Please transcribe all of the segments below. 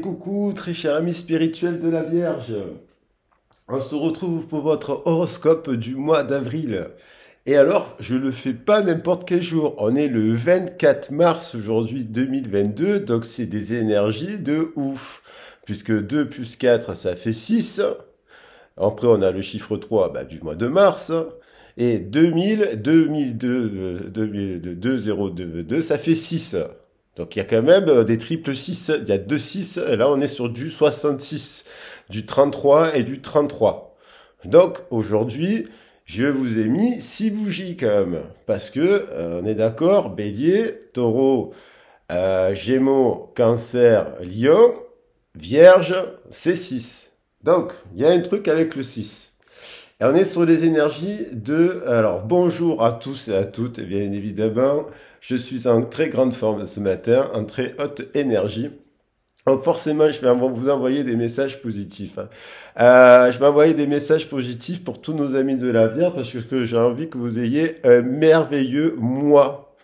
Coucou, très cher ami spirituel de la Vierge. On se retrouve pour votre horoscope du mois d'avril. Et alors, je le fais pas n'importe quel jour. On est le 24 mars aujourd'hui 2022, donc c'est des énergies de ouf. Puisque 2 plus 4, ça fait 6. Après, on a le chiffre 3 du mois de mars. Et 2000, 2002, 2002, ça fait 6. Donc il y a quand même des triples 6. Il y a deux 6. Et là, on est sur du 66, du 33 et du 33. Donc aujourd'hui, je vous ai mis 6 bougies quand même. Parce que, on est d'accord, bélier, taureau, gémeaux, cancer, lion, vierge, c'est 6. Donc, il y a un truc avec le 6. Et on est sur les énergies de... Alors, bonjour à tous et à toutes, et bien évidemment, je suis en très grande forme ce matin, en très haute énergie. Donc forcément, je vais vous envoyer des messages positifs, hein. Je vais envoyer des messages positifs pour tous nos amis de la Vierge, parce que j'ai envie que vous ayez un merveilleux mois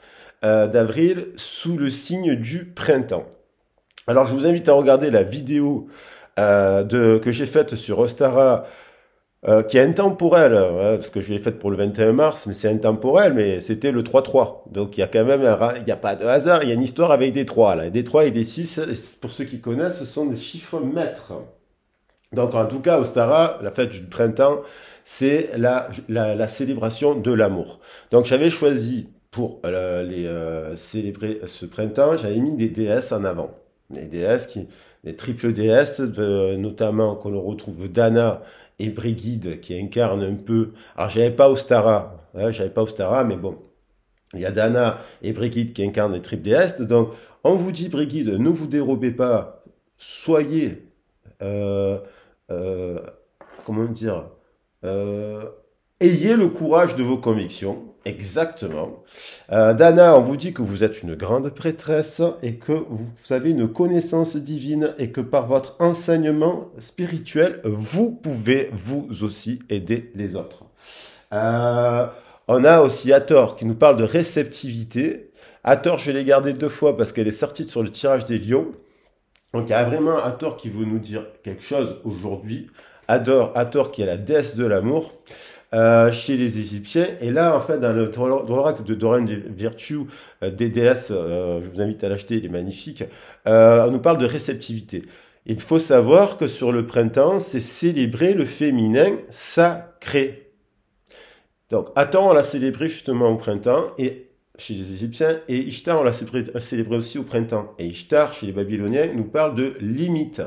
d'avril sous le signe du printemps. Alors, je vous invite à regarder la vidéo que j'ai faite sur Ostara, qui est intemporel, hein, parce que je l'ai faite pour le 21 mars, mais c'est intemporel, mais c'était le 3-3. Donc il y a quand même il n'y a pas de hasard, il y a une histoire avec des 3 là. Des 3 et des 6, pour ceux qui connaissent, ce sont des chiffres maîtres. Donc en tout cas, Ostara, la fête du printemps, c'est la célébration de l'amour. Donc j'avais choisi pour célébrer ce printemps, j'avais mis des déesses en avant. Les déesses les triples déesses, notamment qu'on retrouve Dana et Brigide qui incarnent un peu. Alors j'avais pas Ostara, mais bon, il y a Dana et Brigide qui incarnent les triples déesses. Donc on vous dit Brigide, ne vous dérobez pas, soyez euh, euh, comment dire, euh, ayez le courage de vos convictions. Exactement. Dana, on vous dit que vous êtes une grande prêtresse et que vous avez une connaissance divine et que par votre enseignement spirituel, vous pouvez vous aussi aider les autres. Euh, on a aussi Hathor qui nous parle de réceptivité. Hathor, je l'ai gardé deux fois parce qu'elle est sortie sur le tirage des lions. Donc il y a vraiment Hathor qui veut nous dire quelque chose aujourd'hui. Hathor qui est la déesse de l'amour chez les Égyptiens. Et là, en fait, dans l'oracle de Dorian Virtue des déesses, je vous invite à l'acheter, il est magnifique, on nous parle de réceptivité. Il faut savoir que sur le printemps, c'est célébrer le féminin sacré. Donc Hathor, on l'a célébré justement au printemps, et chez les Égyptiens, et Ishtar, on l'a célébré aussi au printemps. Et Ishtar, chez les Babyloniens, nous parle de limites.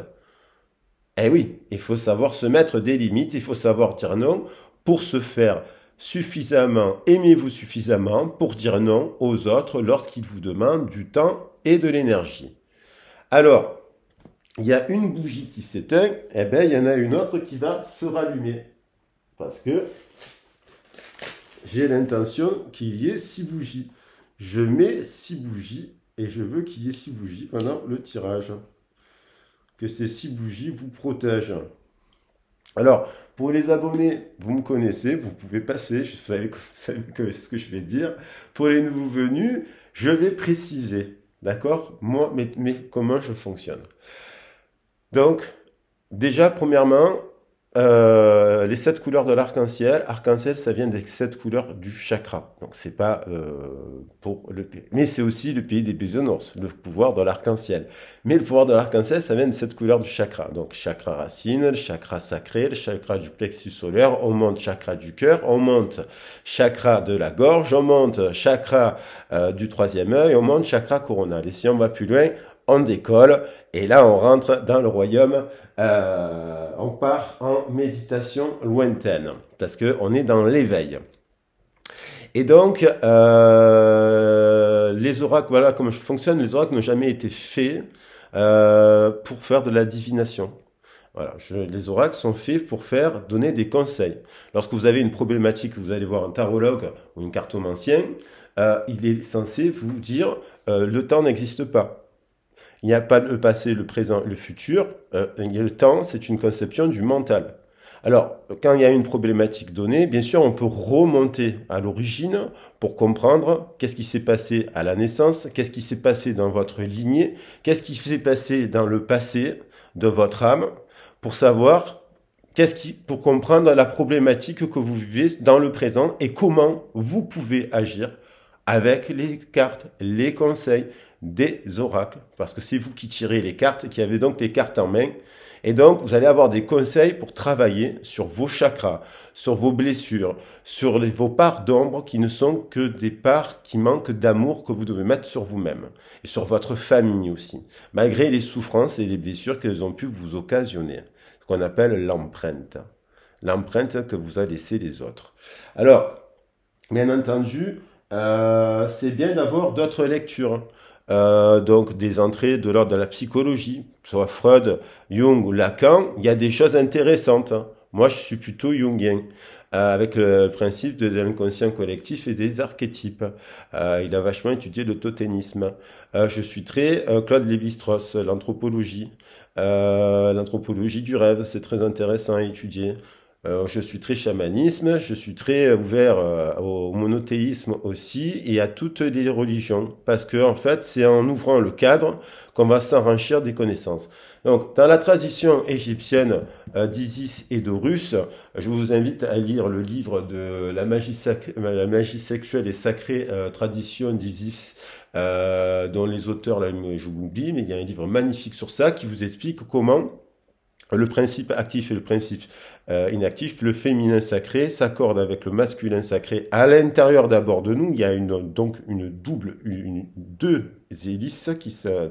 Eh oui, il faut savoir se mettre des limites, il faut savoir dire non pour se faire suffisamment, aimez-vous suffisamment pour dire non aux autres lorsqu'ils vous demandent du temps et de l'énergie. Alors, il y a une bougie qui s'éteint, eh bien, il y en a une autre qui va se rallumer. Parce que j'ai l'intention qu'il y ait 6 bougies. Je mets 6 bougies et je veux qu'il y ait 6 bougies pendant le tirage. Que ces 6 bougies vous protègent. Alors, pour les abonnés, vous me connaissez, vous pouvez passer, vous savez ce que je vais dire. Pour les nouveaux venus, je vais préciser, d'accord, moi, comment je fonctionne. Donc, déjà, premièrement, les 7 couleurs de l'arc-en-ciel. Arc-en-ciel, ça vient des 7 couleurs du chakra. Donc, c'est pas pour le pays. Mais c'est aussi le pays des bisounours, le pouvoir de l'arc-en-ciel. Mais le pouvoir de l'arc-en-ciel, ça vient des 7 couleurs du chakra. Donc, chakra racine, le chakra sacré, le chakra du plexus solaire, on monte chakra du cœur, on monte chakra de la gorge, on monte chakra du troisième œil, on monte chakra coronal. Et si on va plus loin, on décolle. Et là, on rentre dans le royaume, on part en méditation lointaine, parce qu'on est dans l'éveil. Et donc, les oracles, voilà comment je fonctionne, les oracles n'ont jamais été faits pour faire de la divination. Voilà, les oracles sont faits pour donner des conseils. Lorsque vous avez une problématique, vous allez voir un tarologue ou une cartomancien, il est censé vous dire le temps n'existe pas. Il n'y a pas le passé, le présent, le futur. Le temps, c'est une conception du mental. Alors, quand il y a une problématique donnée, bien sûr, on peut remonter à l'origine pour comprendre qu'est-ce qui s'est passé à la naissance, qu'est-ce qui s'est passé dans votre lignée, qu'est-ce qui s'est passé dans le passé de votre âme, pour savoir pour comprendre la problématique que vous vivez dans le présent et comment vous pouvez agir avec les cartes, les conseils des oracles, parce que c'est vous qui tirez les cartes, qui avez donc les cartes en main, et donc vous allez avoir des conseils pour travailler sur vos chakras, sur vos blessures, sur vos parts d'ombre qui ne sont que des parts qui manquent d'amour que vous devez mettre sur vous-même, et sur votre famille aussi, malgré les souffrances et les blessures qu'elles ont pu vous occasionner, ce qu'on appelle l'empreinte que vous a laissé les autres. Alors, bien entendu, c'est bien d'avoir d'autres lectures. Donc des entrées de l'ordre de la psychologie, soit Freud, Jung ou Lacan, il y a des choses intéressantes. Moi, je suis plutôt jungien, avec le principe de l'inconscient collectif et des archétypes. Il a vachement étudié le totémisme. Je suis très Claude Lévi-Strauss, l'anthropologie du rêve, c'est très intéressant à étudier. Je suis très chamanisme, je suis très ouvert au monothéisme aussi et à toutes les religions, parce que en fait, c'est en ouvrant le cadre qu'on va s'enrichir des connaissances. Donc, dans la tradition égyptienne d'Isis et d'Horus, je vous invite à lire le livre de la magie sexuelle et sacrée tradition d'Isis, dont les auteurs, là, je vous oublie, mais il y a un livre magnifique sur ça qui vous explique comment le principe actif et le principe inactif, le féminin sacré s'accorde avec le masculin sacré à l'intérieur d'abord de nous. Il y a donc deux hélices,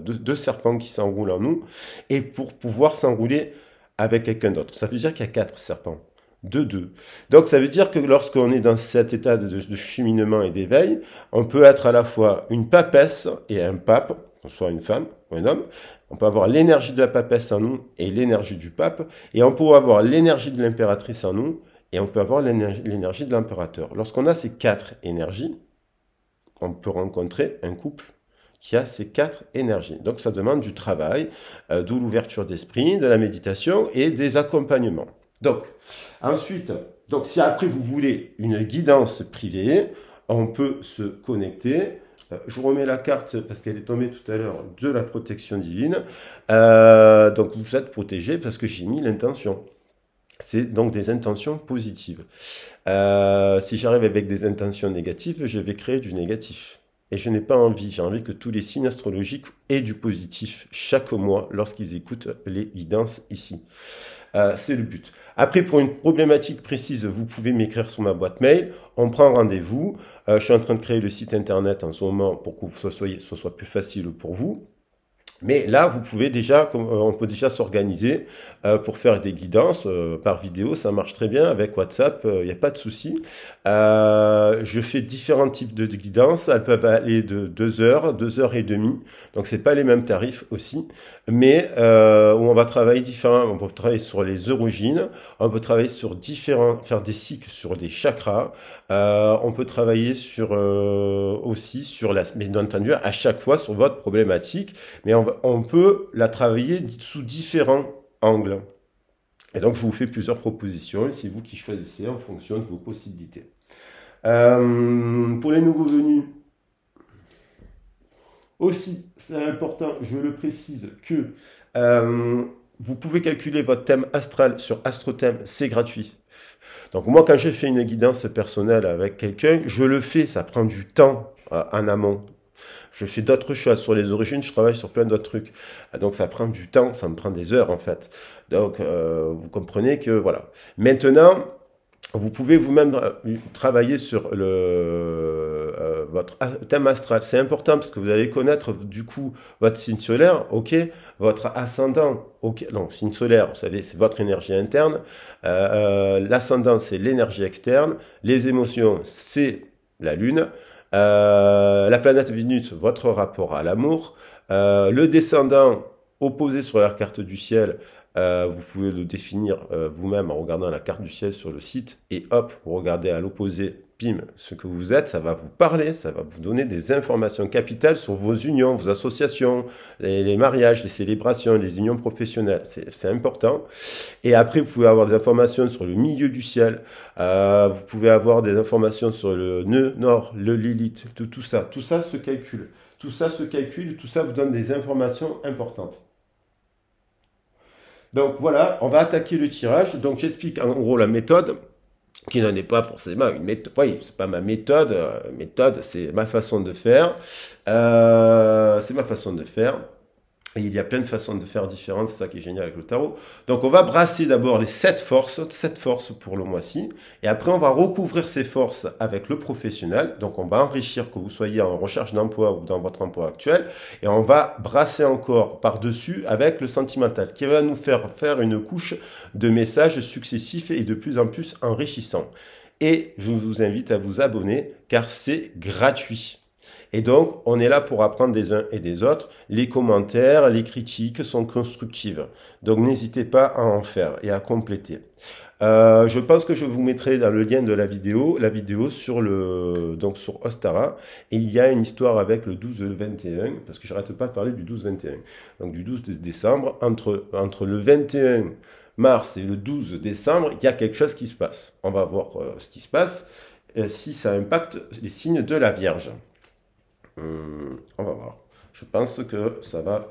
deux serpents qui s'enroulent en nous, et pour pouvoir s'enrouler avec quelqu'un d'autre. Ça veut dire qu'il y a 4 serpents. Deux. Donc ça veut dire que lorsqu'on est dans cet état de cheminement et d'éveil, on peut être à la fois une papesse et un pape, soit une femme ou un homme. On peut avoir l'énergie de la papesse en nous et l'énergie du pape, et on peut avoir l'énergie de l'impératrice en nous, et on peut avoir l'énergie de l'impérateur. Lorsqu'on a ces 4 énergies, on peut rencontrer un couple qui a ces 4 énergies. Donc ça demande du travail, d'où l'ouverture d'esprit, de la méditation et des accompagnements. Donc, ensuite, si après vous voulez une guidance privée, on peut se connecter. Je vous remets la carte parce qu'elle est tombée tout à l'heure de la protection divine. Donc vous êtes protégé parce que j'ai mis l'intention. C'est donc des intentions positives. Si j'arrive avec des intentions négatives, je vais créer du négatif. Et je n'ai pas envie, j'ai envie que tous les signes astrologiques aient du positif chaque mois lorsqu'ils écoutent les guidances ici. C'est le but. Après, pour une problématique précise, vous pouvez m'écrire sur ma boîte mail. On prend rendez-vous. Je suis en train de créer le site internet en ce moment pour que ce soit plus facile pour vous. Mais là, vous pouvez déjà, on peut déjà s'organiser pour faire des guidances par vidéo. Ça marche très bien avec WhatsApp, il n'y a pas de souci. Je fais différents types de guidances. Elles peuvent aller de 2 heures, 2 heures et demie. Donc c'est pas les mêmes tarifs aussi, mais où on va travailler différemment. On peut travailler sur les origines, on peut travailler sur faire des cycles sur des chakras. On peut travailler sur aussi sur mais bien entendu à chaque fois sur votre problématique. Mais on peut la travailler sous différents angles. Et donc, je vous fais plusieurs propositions et c'est vous qui choisissez en fonction de vos possibilités. Pour les nouveaux venus, aussi, c'est important, je le précise, que vous pouvez calculer votre thème astral sur AstroThème, c'est gratuit. Donc moi, quand j'ai fait une guidance personnelle avec quelqu'un, je le fais, ça prend du temps en amont. Je fais d'autres choses. Sur les origines, je travaille sur plein d'autres trucs. Donc ça prend du temps, ça me prend des heures en fait. Donc vous comprenez que voilà. Maintenant, vous pouvez vous-même travailler sur votre thème astral. C'est important parce que vous allez connaître du coup votre signe solaire, ok, votre ascendant, ok. Non, signe solaire, vous savez, c'est votre énergie interne. L'ascendant, c'est l'énergie externe. Les émotions, c'est la lune. La planète Vénus, votre rapport à l'amour. Le descendant opposé sur la carte du ciel, vous pouvez le définir vous-même en regardant la carte du ciel sur le site et hop, vous regardez à l'opposé bim, ce que vous êtes, ça va vous parler, ça va vous donner des informations capitales sur vos unions, vos associations, les mariages, les célébrations, les unions professionnelles. C'est important. Et après, vous pouvez avoir des informations sur le milieu du ciel. Vous pouvez avoir des informations sur le nœud nord, le Lilith, tout ça. Tout ça se calcule. Tout ça se calcule, tout ça vous donne des informations importantes. Donc voilà, on va attaquer le tirage. Donc j'explique en gros la méthode, qui n'en est pas forcément une méthode. Oui, c'est pas ma méthode. Méthode, c'est ma façon de faire. C'est ma façon de faire. Et il y a plein de façons de faire différentes, c'est ça qui est génial avec le tarot. Donc on va brasser d'abord les 7 forces pour le mois-ci, et après on va recouvrir ces forces avec le professionnel, donc on va enrichir que vous soyez en recherche d'emploi ou dans votre emploi actuel, et on va brasser encore par-dessus avec le sentimental, ce qui va nous faire une couche de messages successifs et de plus en plus enrichissants. Et je vous invite à vous abonner, car c'est gratuit. Et donc, on est là pour apprendre des uns et des autres. Les commentaires, les critiques sont constructives. Donc, n'hésitez pas à en faire et à compléter. Je pense que je vous mettrai dans le lien de la vidéo sur sur Ostara. Et il y a une histoire avec le 12-21, parce que je n'arrête pas de parler du 12-21. Donc, du 12 décembre, entre le 21 mars et le 12 décembre, il y a quelque chose qui se passe. On va voir ce qui se passe, si ça impacte les signes de la Vierge. On va voir. Je pense que ça va.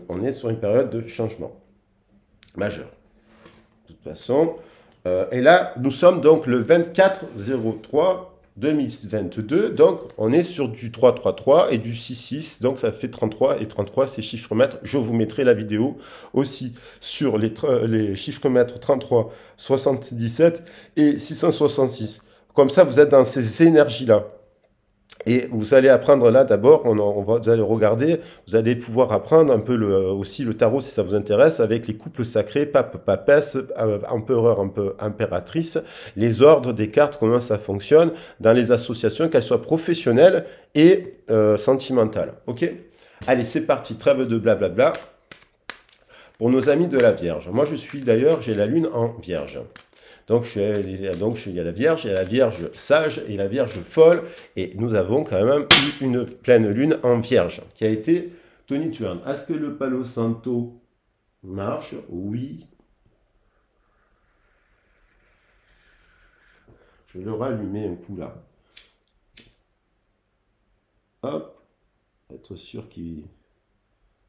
On est sur une période de changement majeur. De toute façon. Et là, nous sommes donc le 24/03/2022. Donc, on est sur du 3-3-3 et du 6-6. Donc, ça fait 33. Et 33, c'est chiffre mètre. Je vous mettrai la vidéo aussi sur les chiffres mètres 33, 77 et 666. Comme ça, vous êtes dans ces énergies-là. Et vous allez apprendre là d'abord, vous allez regarder, vous allez pouvoir apprendre un peu aussi le tarot si ça vous intéresse, avec les couples sacrés, pape, papesse, empereur, impératrice, les ordres des cartes, comment ça fonctionne dans les associations, qu'elles soient professionnelles et sentimentales. Ok? Allez, c'est parti, trêve de blablabla. Pour nos amis de la Vierge. Moi, j'ai la lune en Vierge. Donc, il y a la Vierge sage et la Vierge folle. Et nous avons quand même eu une pleine lune en Vierge qui a été tonitruante. Est-ce que le Palo Santo marche? Oui. Je vais le rallumer un coup là. Hop. Être sûr qu'il...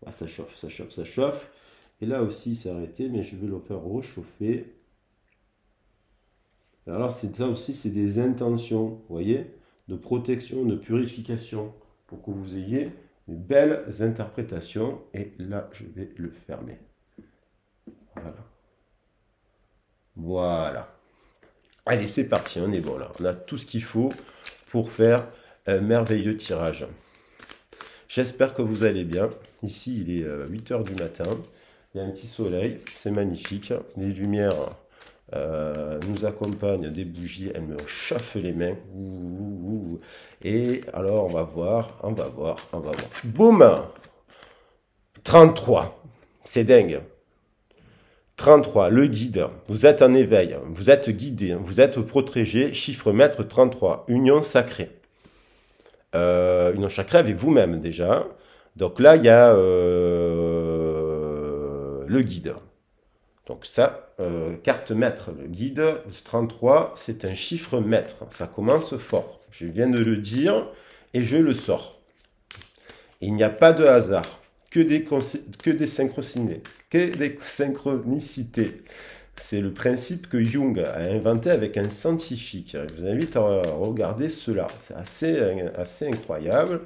Ah, ça chauffe, ça chauffe, ça chauffe. Et là aussi, c'est arrêté, mais je vais le faire rechauffer. Alors ça aussi, c'est des intentions, vous voyez, de protection, de purification, pour que vous ayez de belles interprétations. Et là, je vais le fermer. Voilà. Voilà. Allez, c'est parti, on est bon là. On a tout ce qu'il faut pour faire un merveilleux tirage. J'espère que vous allez bien. Ici, il est 8 h du matin. Il y a un petit soleil, c'est magnifique. Les lumières... nous accompagne des bougies, elles me chauffent les mains. Et alors, on va voir. Boum! 33. C'est dingue. 33, le guide. Vous êtes en éveil, vous êtes guidé, vous êtes protégé. Chiffre maître 33, union sacrée. Union sacrée avec vous-même déjà. Donc là, il y a le guide. Donc ça, carte maître, le guide 33, c'est un chiffre maître. Ça commence fort. Je viens de le dire et je le sors. Il n'y a pas de hasard, que des synchronicités. C'est le principe que Jung a inventé avec un scientifique. Je vous invite à regarder cela. C'est assez incroyable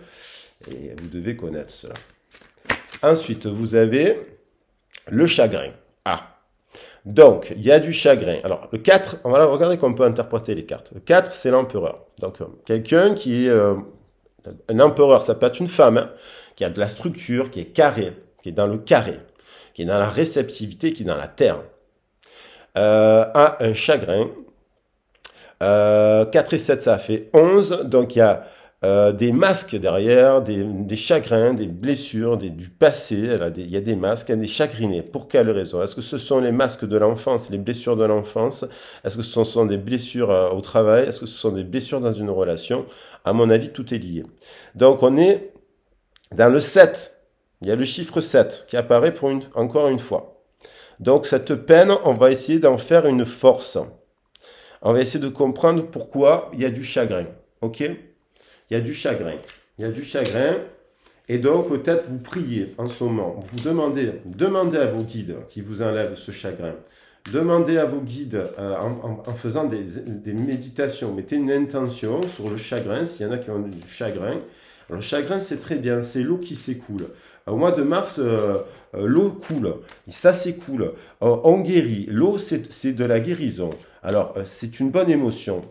et vous devez connaître cela. Ensuite, vous avez le chagrin. Ah! Donc, il y a du chagrin. Alors, le 4, on va regarder comment on peut interpréter les cartes. Le 4, c'est l'empereur. Donc, quelqu'un qui est un empereur, ça peut être une femme, hein, qui a de la structure, qui est carré, qui est dans le carré, qui est dans la réceptivité, qui est dans la terre, a un chagrin. 4 et 7, ça fait 11. Donc, il y a des masques derrière, des chagrins, des blessures, du passé. Il y a des masques, elle est chagrinée. Pour quelle raison? Est-ce que ce sont les masques de l'enfance, les blessures de l'enfance? Est-ce que ce sont des blessures au travail? Est-ce que ce sont des blessures dans une relation? À mon avis, tout est lié. Donc on est dans le 7. Il y a le chiffre 7 qui apparaît encore une fois. Donc cette peine, on va essayer d'en faire une force. On va essayer de comprendre pourquoi il y a du chagrin. Ok? Il y a du chagrin. Il y a du chagrin. Et donc, peut-être vous priez en ce moment. Vous demandez à vos guides qui vous enlèvent ce chagrin. Demandez à vos guides en faisant des méditations. Mettez une intention sur le chagrin, s'il y en a qui ont du chagrin. Alors, le chagrin, c'est très bien. C'est l'eau qui s'écoule. Au mois de mars, l'eau coule. Ça s'écoule. On guérit. L'eau, c'est de la guérison. Alors, c'est une bonne émotion.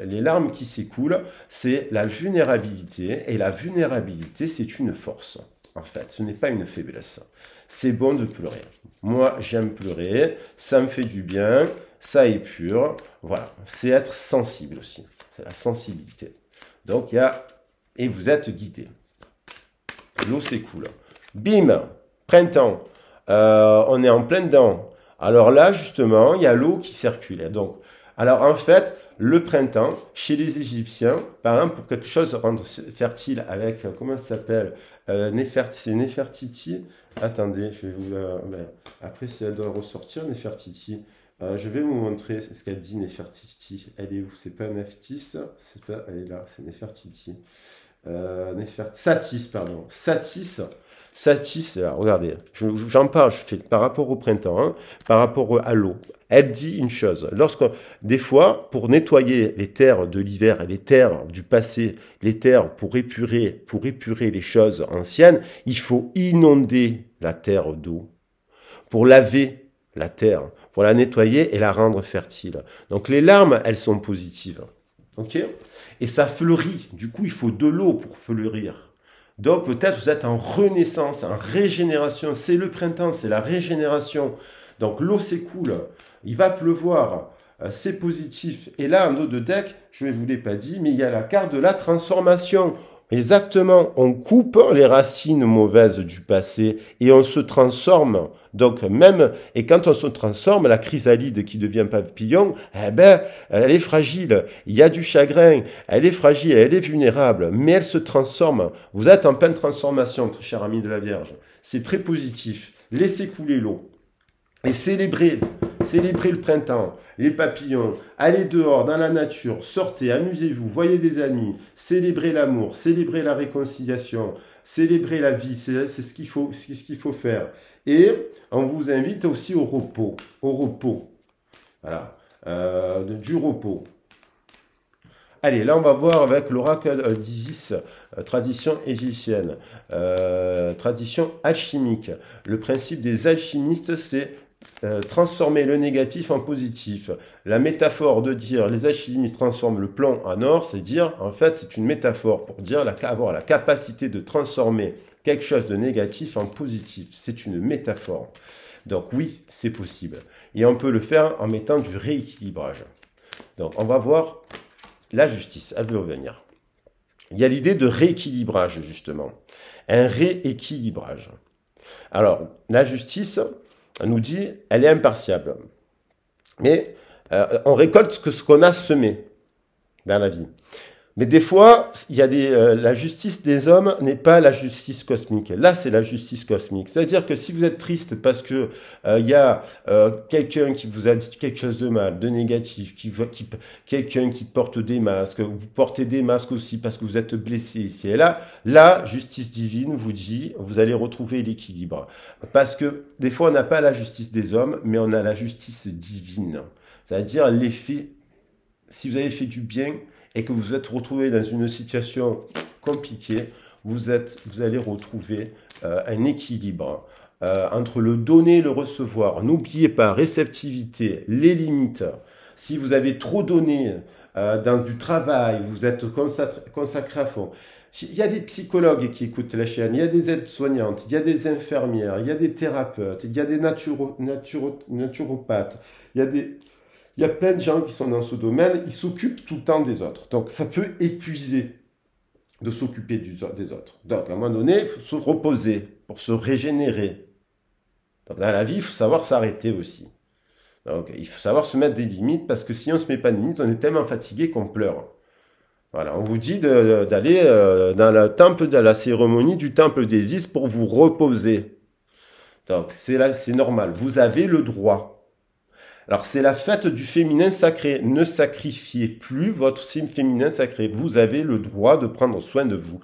Les larmes qui s'écoulent, c'est la vulnérabilité. Et la vulnérabilité, c'est une force. En fait, ce n'est pas une faiblesse. C'est bon de pleurer. Moi, j'aime pleurer. Ça me fait du bien. Ça épure. Voilà. C'est être sensible aussi. C'est la sensibilité. Donc, et vous êtes guidé. L'eau s'écoule. Bim, printemps. On est en plein dedans. Alors là, justement, il y a l'eau qui circule. Donc, alors en fait, le printemps, chez les Égyptiens, par exemple, pour quelque chose de rendre fertile avec, comment ça s'appelle, c'est Nefertiti. Attendez, je vais vous la... Après, si elle doit ressortir, Nefertiti. Je vais vous montrer ce qu'elle dit, Nefertiti. Elle est où? C'est pas Neftis, elle est là, c'est Nefertiti. Satis, pardon. Satis, là, regardez, j'en parle, je fais par rapport au printemps, hein, par rapport à l'eau. Elle dit une chose, des fois, pour nettoyer les terres de l'hiver, les terres du passé, les terres pour épurer les choses anciennes, il faut inonder la terre d'eau pour laver la terre, pour la nettoyer et la rendre fertile. Donc les larmes, elles sont positives. Ok? Et ça fleurit. Du coup, il faut de l'eau pour fleurir. Donc peut-être vous êtes en renaissance, en régénération. C'est le printemps, c'est la régénération. Donc l'eau s'écoule, il va pleuvoir, c'est positif. Et là, en dos de deck, je ne vous l'ai pas dit, mais il y a la carte de la transformation. Exactement, on coupe les racines mauvaises du passé et on se transforme. Donc même, et quand on se transforme, la chrysalide qui devient papillon, eh ben, elle est fragile, il y a du chagrin, elle est fragile, elle est vulnérable, mais elle se transforme. Vous êtes en pleine transformation, très cher ami de la Vierge. C'est très positif. Laissez couler l'eau. Et célébrez le printemps, les papillons, allez dehors, dans la nature, sortez, amusez-vous, voyez des amis, célébrez l'amour, célébrez la réconciliation, célébrez la vie, c'est ce qu'il faut faire. Et on vous invite aussi au repos, voilà, du repos. Allez, là on va voir avec l'oracle d'Isis, tradition égyptienne, tradition alchimique. Le principe des alchimistes, c'est transformer le négatif en positif. La métaphore de dire les alchimistes transforment le plomb en or, c'est dire, en fait, c'est une métaphore pour dire avoir la capacité de transformer quelque chose de négatif en positif. C'est une métaphore. Donc oui, c'est possible. Et on peut le faire en mettant du rééquilibrage. Donc on va voir la justice, elle veut revenir. Il y a l'idée de rééquilibrage, justement. Un rééquilibrage. Alors, la justice, elle nous dit, elle est impartiale. Mais on récolte ce qu'on a semé dans la vie. Mais des fois, il y a la justice des hommes n'est pas la justice cosmique. Là, c'est la justice cosmique. C'est-à-dire que si vous êtes triste parce que il y a quelqu'un qui vous a dit quelque chose de mal, de négatif, quelqu'un qui porte des masques, vous portez des masques aussi parce que vous êtes blessé ici et là, la justice divine vous dit, vous allez retrouver l'équilibre. Parce que des fois, on n'a pas la justice des hommes, mais on a la justice divine. C'est-à-dire l'effet, si vous avez fait du bien, et que vous vous êtes retrouvé dans une situation compliquée, vous allez retrouver un équilibre entre le donner et le recevoir. N'oubliez pas, réceptivité, les limites. Si vous avez trop donné dans du travail, vous êtes consacré à fond. Il y a des psychologues qui écoutent la chaîne, il y a des aides-soignantes, il y a des infirmières, il y a des thérapeutes, il y a des naturopathes, il y a plein de gens qui sont dans ce domaine, ils s'occupent tout le temps des autres. Donc ça peut épuiser. de s'occuper des autres. Donc, à un moment donné, il faut se reposer pour se régénérer. Donc, dans la vie, il faut savoir s'arrêter aussi. Donc, il faut savoir se mettre des limites parce que si on ne se met pas de limites, on est tellement fatigué qu'on pleure. Voilà, on vous dit d'aller dans le temple, de la cérémonie du temple d'Isis pour vous reposer. Donc, c'est normal. Vous avez le droit. Alors, c'est la fête du féminin sacré. Ne sacrifiez plus votre signe féminin sacré. Vous avez le droit de prendre soin de vous.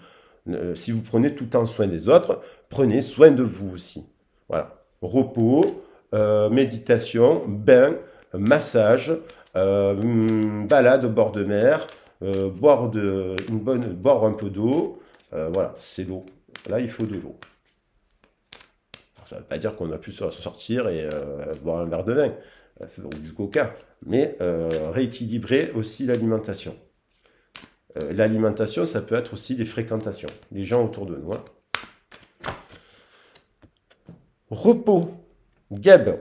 Si vous prenez tout le temps soin des autres, prenez soin de vous aussi. Voilà. Repos, méditation, bain, massage, balade au bord de mer, boire un peu d'eau. Voilà, c'est l'eau. Là, il faut de l'eau. Ça ne veut pas dire qu'on a pu se sortir et boire un verre de vin. C'est donc du coca. Mais rééquilibrer aussi l'alimentation. L'alimentation, ça peut être aussi des fréquentations. Les gens autour de nous. Hein. Repos. Gab.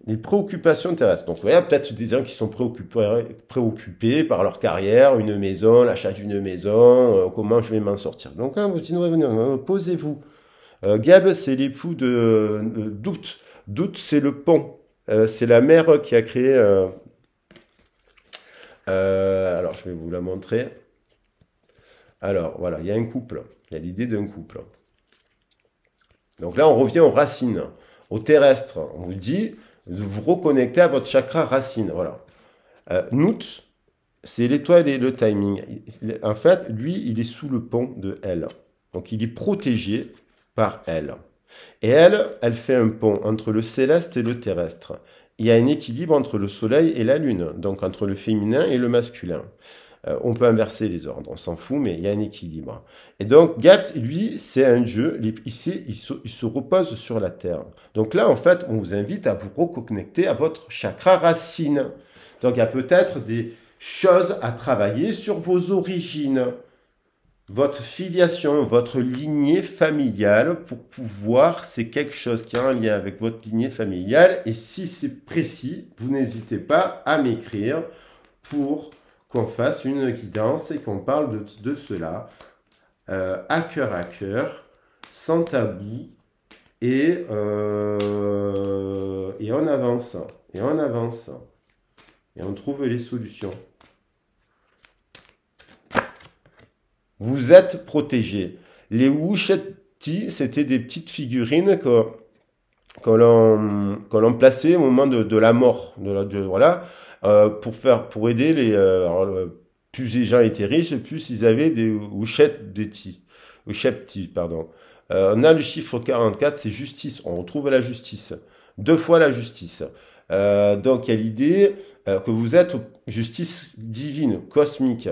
Les préoccupations terrestres. Donc, il y a peut-être des gens qui sont préoccupés par leur carrière, une maison, l'achat d'une maison, comment je vais m'en sortir. Donc, là, vous dites, posez-vous. Gab, c'est l'époux de Doute. Doute, c'est le pont. C'est la mère qui a créé. Alors, je vais vous la montrer. Alors, voilà, il y a un couple. Il y a l'idée d'un couple. Donc là, on revient aux racines, au terrestre. On vous dit de vous reconnecter à votre chakra racine. Voilà. Nout, c'est l'étoile et le timing. En fait, lui, il est sous le pont de elle. Donc, il est protégé par elle. Et elle fait un pont entre le céleste et le terrestre. Il y a un équilibre entre le soleil et la lune, donc entre le féminin et le masculin. On peut inverser les ordres, on s'en fout, mais il y a un équilibre. Et donc, Gapt, lui, c'est un dieu, il se repose sur la terre. Donc là, en fait, on vous invite à vous reconnecter à votre chakra racine. Donc, il y a peut-être des choses à travailler sur vos origines, votre filiation, votre lignée familiale, pour pouvoir, c'est quelque chose qui a un lien avec votre lignée familiale. Et si c'est précis, vous n'hésitez pas à m'écrire pour qu'on fasse une guidance et qu'on parle de cela à cœur, sans tabou, et on avance, et on avance, et on trouve les solutions. Vous êtes protégés. Les Wuchetti, c'était des petites figurines qu'on l'on plaçait au moment de la mort. Voilà. Pour aider les. Plus les gens étaient riches, plus ils avaient des Wuchetti, pardon. On a le chiffre 44, c'est justice. On retrouve la justice. 2 fois la justice. Donc il y a l'idée que vous êtes justice divine, cosmique.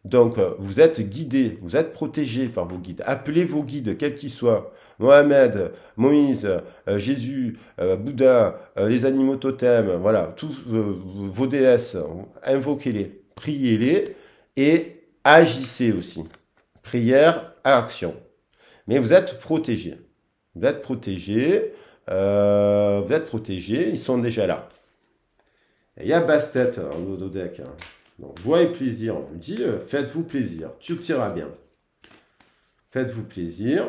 Donc vous êtes guidé, vous êtes protégé par vos guides. Appelez vos guides, quels qu'ils soient. Mohamed, Moïse, Jésus, Bouddha, les animaux totems, voilà, tous vos déesses, invoquez-les, priez-les et agissez aussi. Prière, action. Mais vous êtes protégés. Vous êtes protégés, ils sont déjà là. Et il y a Bastet en Ododec. Donc, joie et plaisir, on vous dit, faites-vous plaisir, tout ira bien. Faites-vous plaisir.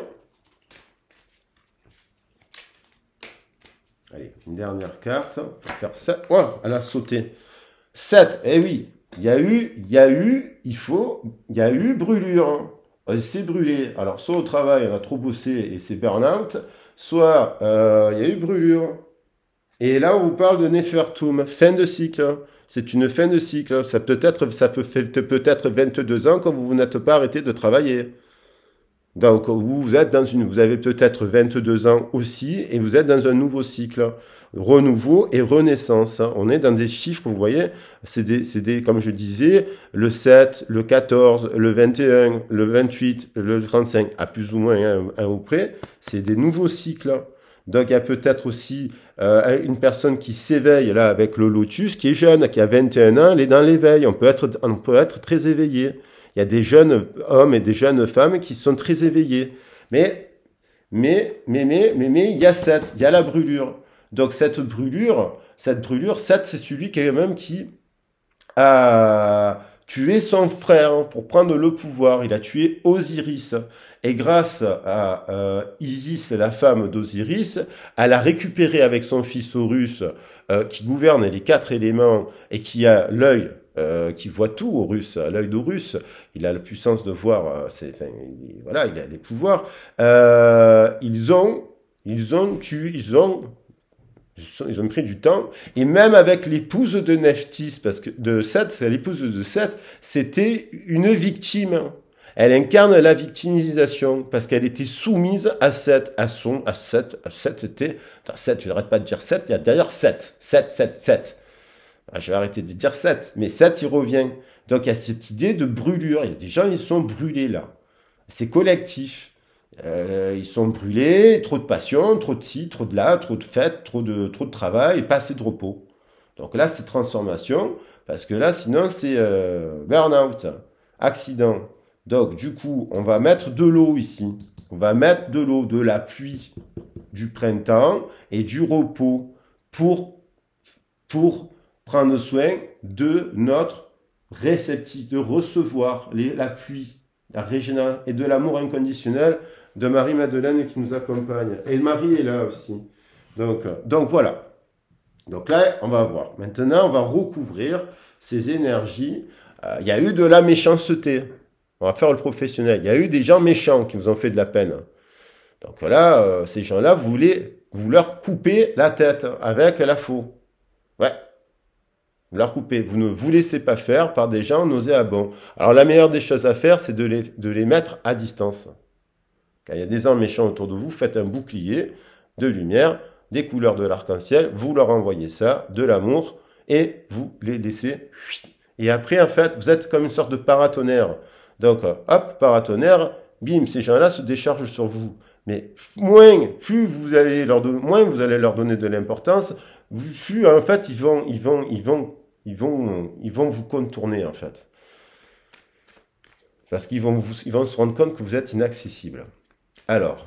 Allez, une dernière carte. On va faire ça. Oh, elle a sauté. 7. Eh oui, il y a eu brûlure. Elle s'est brûlée. Alors, soit au travail, on a trop bossé et c'est burn-out, soit il y a eu brûlure. Et là, on vous parle de Nefertum, fin de cycle. C'est une fin de cycle. Ça peut être 22 ans quand vous n'êtes pas arrêté de travailler. Donc, vous avez peut-être 22 ans aussi, et vous êtes dans un nouveau cycle. Renouveau et renaissance. On est dans des chiffres, vous voyez, comme je disais, le 7, le 14, le 21, le 28, le 35, à plus ou moins un ou près, c'est des nouveaux cycles. Donc, il y a peut-être aussi une personne qui s'éveille, là, avec le lotus, qui est jeune, qui a 21 ans, elle est dans l'éveil. On peut être très éveillé. Il y a des jeunes hommes et des jeunes femmes qui sont très éveillés. Mais il y a la brûlure. Donc, cette brûlure, 7, c'est celui quand même qui a tué son frère pour prendre le pouvoir. Il a tué Osiris. Et grâce à Isis, la femme d'Osiris, elle a récupéré avec son fils Horus, qui gouverne les 4 éléments et qui a l'œil, qui voit tout, Horus, l'œil d'Horus. Il a la puissance de voir, voilà, il a des pouvoirs. Ils ont pris du temps, et même avec l'épouse de Nephthys, parce que de Seth, l'épouse de Seth, c'était une victime. Elle incarne la victimisation, parce qu'elle était soumise à Seth, Seth c'était, Seth, je n'arrête pas de dire Seth, il y a d'ailleurs Seth. Ah, je vais arrêter de dire Seth, mais Seth, il revient. Donc il y a cette idée de brûlure, il y a des gens, ils sont brûlés là. C'est collectif. Ils sont brûlés, trop de passion, trop de ci, trop de là, trop de fêtes, trop de travail, et pas assez de repos. Donc là, c'est transformation, parce que là, sinon, c'est burn-out, accident. Donc, du coup, on va mettre de l'eau ici. On va mettre de l'eau, de la pluie du printemps et du repos pour prendre soin de notre réceptif, de recevoir la pluie, la régénération et de l'amour inconditionnel de Marie-Madeleine qui nous accompagne. Et Marie est là aussi. Donc voilà. Donc là, on va voir. Maintenant, on va recouvrir ces énergies. Il y a eu de la méchanceté. On va faire le professionnel. Il y a eu des gens méchants qui vous ont fait de la peine. Donc voilà, ces gens-là, vous leur coupez la tête avec la faux. Ouais. Vous leur coupez. Vous ne vous laissez pas faire par des gens nauséabonds. Alors la meilleure des choses à faire, c'est de les mettre à distance. Quand il y a des gens méchants autour de vous, faites un bouclier de lumière, des couleurs de l'arc-en-ciel, vous leur envoyez ça, de l'amour, et vous les laissez. Et après, en fait, vous êtes comme une sorte de paratonnerre. Donc, hop, paratonnerre, bim, ces gens-là se déchargent sur vous. Mais moins vous allez leur donner de l'importance, plus en fait, ils vont vous contourner, en fait. Parce qu'ils vont se rendre compte que vous êtes inaccessible. Alors,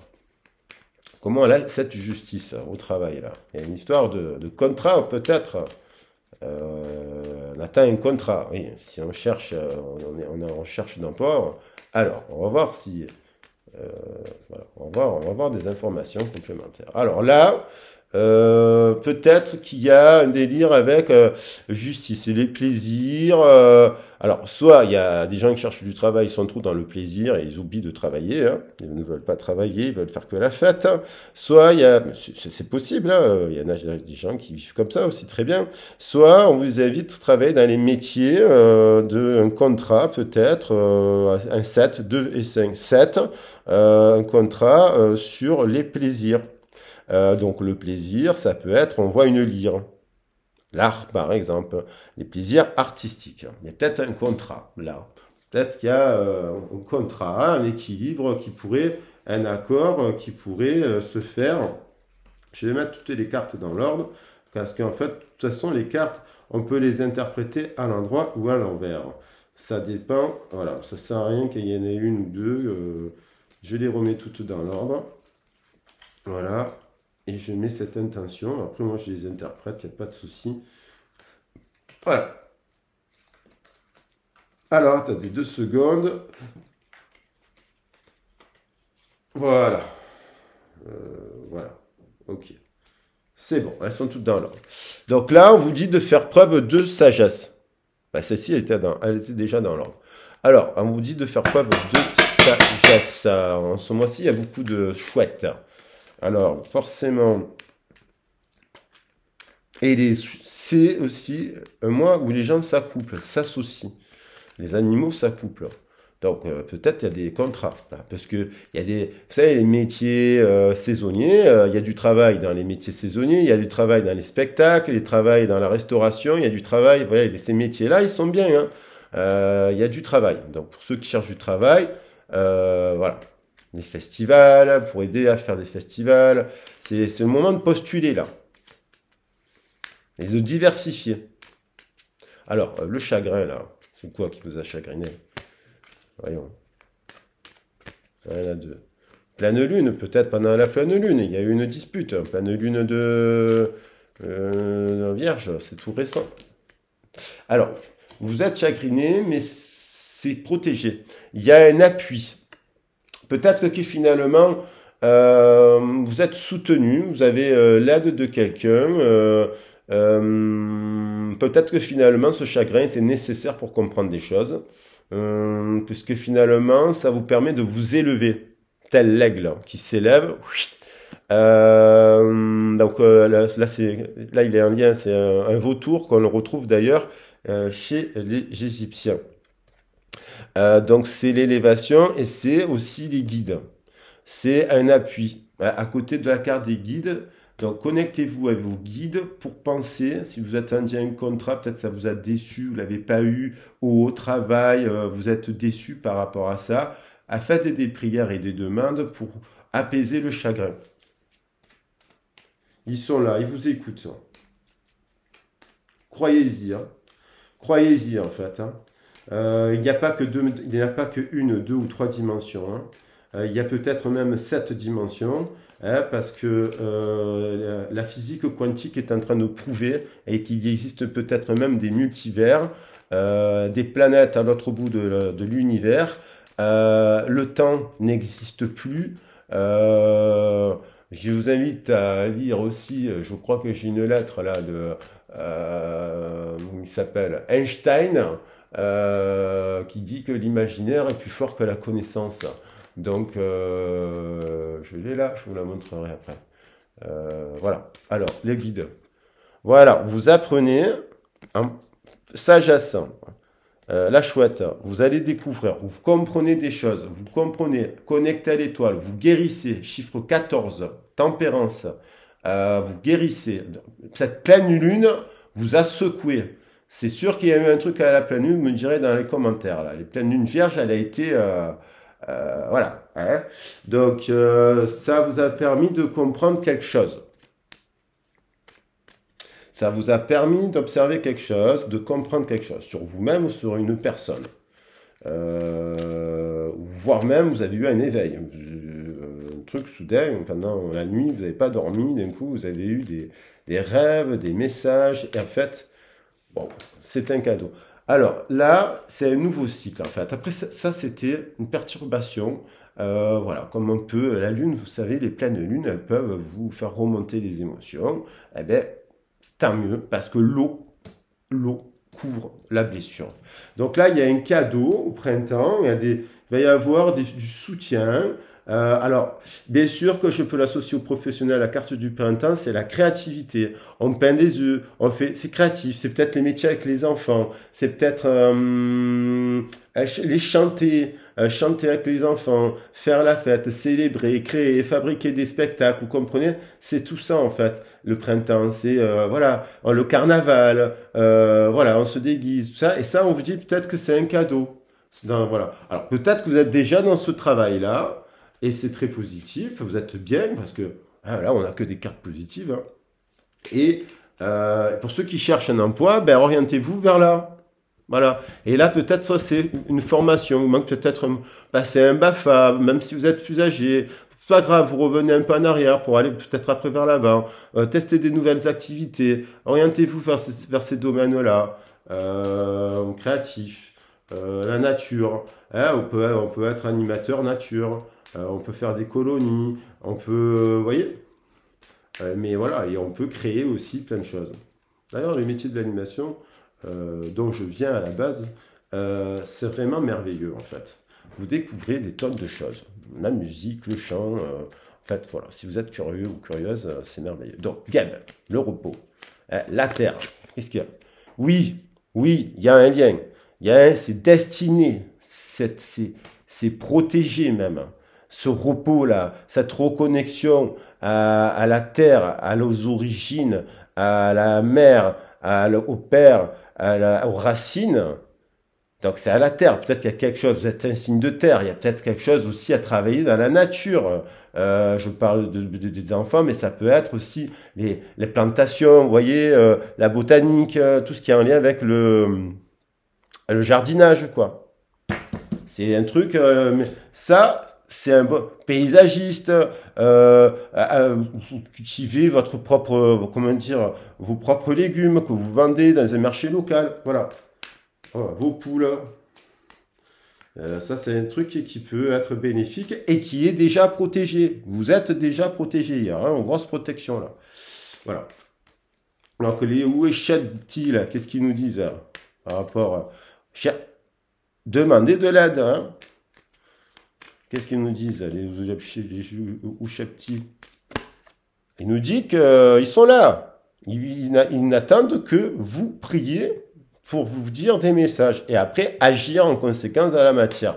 comment là, cette justice au travail là? Il y a une histoire de contrat peut-être. On atteint un contrat. Oui, si on cherche, on est en recherche d'emploi. Alors, on va voir si, voilà, on va voir des informations complémentaires. Alors là, peut-être qu'il y a un délire avec justice et les plaisirs. Alors, soit il y a des gens qui cherchent du travail, ils sont trop dans le plaisir et ils oublient de travailler. Hein. Ils ne veulent pas travailler, ils veulent faire que la fête. Hein. Soit il y a, c'est possible, hein, il y en a des gens qui vivent comme ça aussi très bien. Soit on vous invite à travailler dans les métiers d'un contrat, peut-être un 7, 2 et 5, 7, un contrat sur les plaisirs. Donc le plaisir, ça peut être, on voit une lyre. L'art, par exemple. Les plaisirs artistiques. Il y a peut-être un contrat, là. Peut-être qu'il y a un contrat, un équilibre qui pourrait, un accord qui pourrait se faire. Je vais mettre toutes les cartes dans l'ordre, parce qu'en fait, de toute façon, les cartes, on peut les interpréter à l'endroit ou à l'envers. Ça dépend, voilà, ça sert à rien qu'il y en ait une ou deux. Je les remets toutes dans l'ordre. Voilà. Et je mets cette intention. Après, moi, je les interprète, il n'y a pas de souci. Voilà. Alors, attendez 2 secondes. Voilà. Voilà. Ok. C'est bon, elles sont toutes dans l'ordre. Donc là, on vous dit de faire preuve de sagesse. Bah, celle-ci, elle était déjà dans l'ordre. Alors, on vous dit de faire preuve de sagesse. En ce mois-ci, il y a beaucoup de chouettes. Alors, forcément, et c'est aussi un mois où les gens s'accouplent, s'associent. Les animaux s'accouplent. Donc, peut-être il y a des contrats. Là, parce que il y a des, vous savez, les métiers saisonniers, il y a du travail dans les métiers saisonniers, il y a du travail dans les spectacles, il y a du travail dans la restauration, il y a du travail. Voilà, ces métiers-là, ils sont bien. Hein. Il y a du travail. Donc, pour ceux qui cherchent du travail, voilà. Les festivals, pour aider à faire des festivals. C'est le moment de postuler, là. Et de diversifier. Alors, le chagrin, là, c'est quoi qui vous a chagriné? Voyons. Il y en a deux. Pleine lune, peut-être pendant la pleine lune, il y a eu une dispute. Pleine lune de Vierge, c'est tout récent. Alors, Vous êtes chagriné, mais c'est protégé. Il y a un appui. Peut-être que finalement, vous êtes soutenu, vous avez l'aide de quelqu'un. Peut-être que finalement, ce chagrin était nécessaire pour comprendre des choses. Puisque finalement, ça vous permet de vous élever, tel l'aigle qui s'élève. Là, il est en lien, c'est un vautour qu'on retrouve d'ailleurs chez les Égyptiens. Donc c'est l'élévation et c'est aussi les guides. C'est un appui à côté de la carte des guides. Donc connectez-vous avec vos guides pour penser, si vous attendiez un contrat, peut-être ça vous a déçu, vous ne l'avez pas eu, ou au travail, vous êtes déçu par rapport à ça. Faites des prières et des demandes pour apaiser le chagrin. Ils sont là, ils vous écoutent. Croyez-y, hein. Croyez-y en fait, hein. Il n'y a pas que il n'y a pas que une, deux ou trois dimensions, hein. Il y a peut-être même 7 dimensions, hein, parce que la physique quantique est en train de prouver et qu'il existe peut-être même des multivers, des planètes à l'autre bout de l'univers. Le temps n'existe plus. Je vous invite à lire aussi, je crois que j'ai une lettre là de, il s'appelle Einstein, qui dit que l'imaginaire est plus fort que la connaissance. Donc, je l'ai là, je vous la montrerai après. Voilà. Alors, les guides. Voilà, vous apprenez en sagesse, la chouette, vous allez découvrir, vous comprenez des choses, vous comprenez, connectez à l'étoile, vous guérissez, chiffre 14, tempérance, vous guérissez. Cette pleine lune vous a secoué. C'est sûr qu'il y a eu un truc à la pleine lune, vous me direz dans les commentaires. Là. Les pleines lunes vierges, elle a été... voilà. Hein. Donc, ça vous a permis de comprendre quelque chose. Ça vous a permis d'observer quelque chose, de comprendre quelque chose sur vous-même ou sur une personne. Voire même, vous avez eu un éveil. Un truc soudain, pendant la nuit, vous n'avez pas dormi, d'un coup, vous avez eu des rêves, des messages, et en fait, bon, c'est un cadeau. Alors là, c'est un nouveau cycle, en fait. Après, ça c'était une perturbation. Voilà, comme on peut, la Lune, vous savez, les pleines lunes, elles peuvent vous faire remonter les émotions. Eh bien, tant mieux, parce que l'eau couvre la blessure. Donc là, il y a un cadeau au printemps, il va y avoir du soutien. Alors, bien sûr que je peux l'associer au professionnel. La carte du printemps, c'est la créativité. On peint des œufs, c'est créatif. C'est peut-être les métiers avec les enfants. C'est peut-être les chanter, chanter avec les enfants, faire la fête, célébrer, créer, fabriquer des spectacles. Vous comprenez? C'est tout ça en fait. Le printemps, c'est voilà, le carnaval, voilà, on se déguise, tout ça. Et ça, on vous dit peut-être que c'est un cadeau. Voilà. Alors peut-être que vous êtes déjà dans ce travail-là. Et c'est très positif, vous êtes bien, parce que là, on n'a que des cartes positives. Hein. Et pour ceux qui cherchent un emploi, ben, orientez-vous vers là. Voilà. Et là, peut-être ça, c'est une formation. Il manque peut-être passer un BAFA, même si vous êtes plus âgé. C'est pas grave, vous revenez un peu en arrière pour aller peut-être après vers l'avant. Tester des nouvelles activités. Orientez-vous vers ces domaines-là. Créatif. La nature. Hein, on peut être animateur nature. On peut faire des colonies, on peut, vous voyez, mais voilà, et on peut créer aussi plein de choses. D'ailleurs, les métiers de l'animation, dont je viens à la base, c'est vraiment merveilleux en fait. Vous découvrez des tonnes de choses, la musique, le chant, en fait, voilà, si vous êtes curieux ou curieuse, c'est merveilleux. Donc, Gab, le repos, la terre, qu'est-ce qu'il y a? Oui, il y a un lien, c'est destiné, c'est protégé même. Ce repos-là, cette reconnexion à la terre, aux origines, à la mer, au père, aux racines. Donc c'est à la terre. Peut-être qu'il y a quelque chose, vous êtes un signe de terre, il y a peut-être quelque chose aussi à travailler dans la nature. Je parle des enfants, mais ça peut être aussi les plantations, vous voyez, la botanique, tout ce qui est en lien avec le jardinage, quoi. C'est un truc, ça... C'est un bon paysagiste, vous cultivez votre propre, comment dire, vos propres légumes que vous vendez dans un marché local, voilà. Voilà, vos poules. Ça, c'est un truc qui peut être bénéfique et qui est déjà protégé. Vous êtes déjà protégé. Il y a une grosse protection là. Voilà. Alors que les Ouéchati, là, qu'est-ce qu'ils nous disent là, par rapport à... Demandez de l'aide. Hein. Qu'est-ce qu'ils nous disent, les Ouéchati? Ils nous disent qu'ils sont là. Ils n'attendent que vous priez pour vous dire des messages et après agir en conséquence à la matière.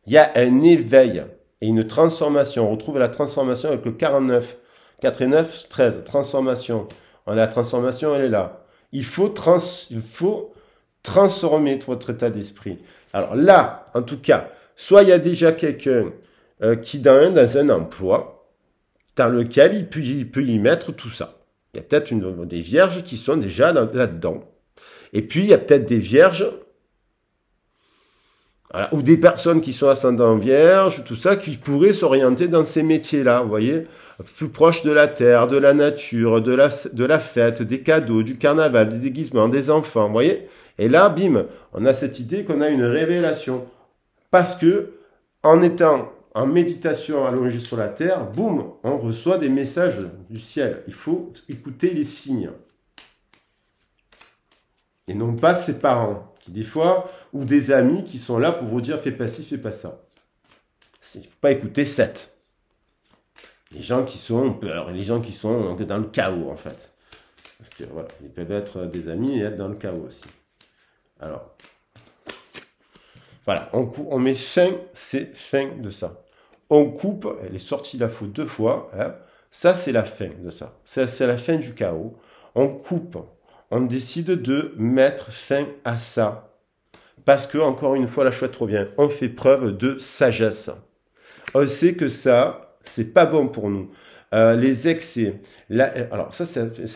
Il y a un éveil et une transformation. On retrouve la transformation avec le 49. 4 et 9, 13. Transformation. La transformation, elle est là. Il faut transformer votre état d'esprit. Alors là, en tout cas, soit il y a déjà quelqu'un qui est dans un emploi dans lequel il peut y mettre tout ça. Il y a peut-être des vierges qui sont déjà là-dedans. Et puis, il y a peut-être des vierges, voilà, ou des personnes qui sont ascendants vierges, tout ça, qui pourraient s'orienter dans ces métiers-là, vous voyez, plus proche de la terre, de la nature, de la fête, des cadeaux, du carnaval, des déguisements, des enfants, vous voyez. Et là, bim, on a cette idée qu'on a une révélation. Parce que, en étant en méditation allongée sur la terre, boum, on reçoit des messages du ciel. Il faut écouter les signes. Et non pas ses parents, qui des fois, ou des amis qui sont là pour vous dire fais pas ci, fais pas ça. Il ne faut pas écouter 7. Les gens qui sont peur, les gens qui sont dans le chaos en fait. Parce que voilà, ils peuvent être des amis et être dans le chaos aussi. Alors, voilà, on met fin, c'est fin de ça. On coupe, elle est sortie la faute 2 fois, hein. Ça c'est la fin de ça. C'est la fin du chaos. On coupe. On décide de mettre fin à ça. Parce que, encore une fois, la chouette revient. On fait preuve de sagesse. On sait que ça, c'est pas bon pour nous. Les excès. Alors, ça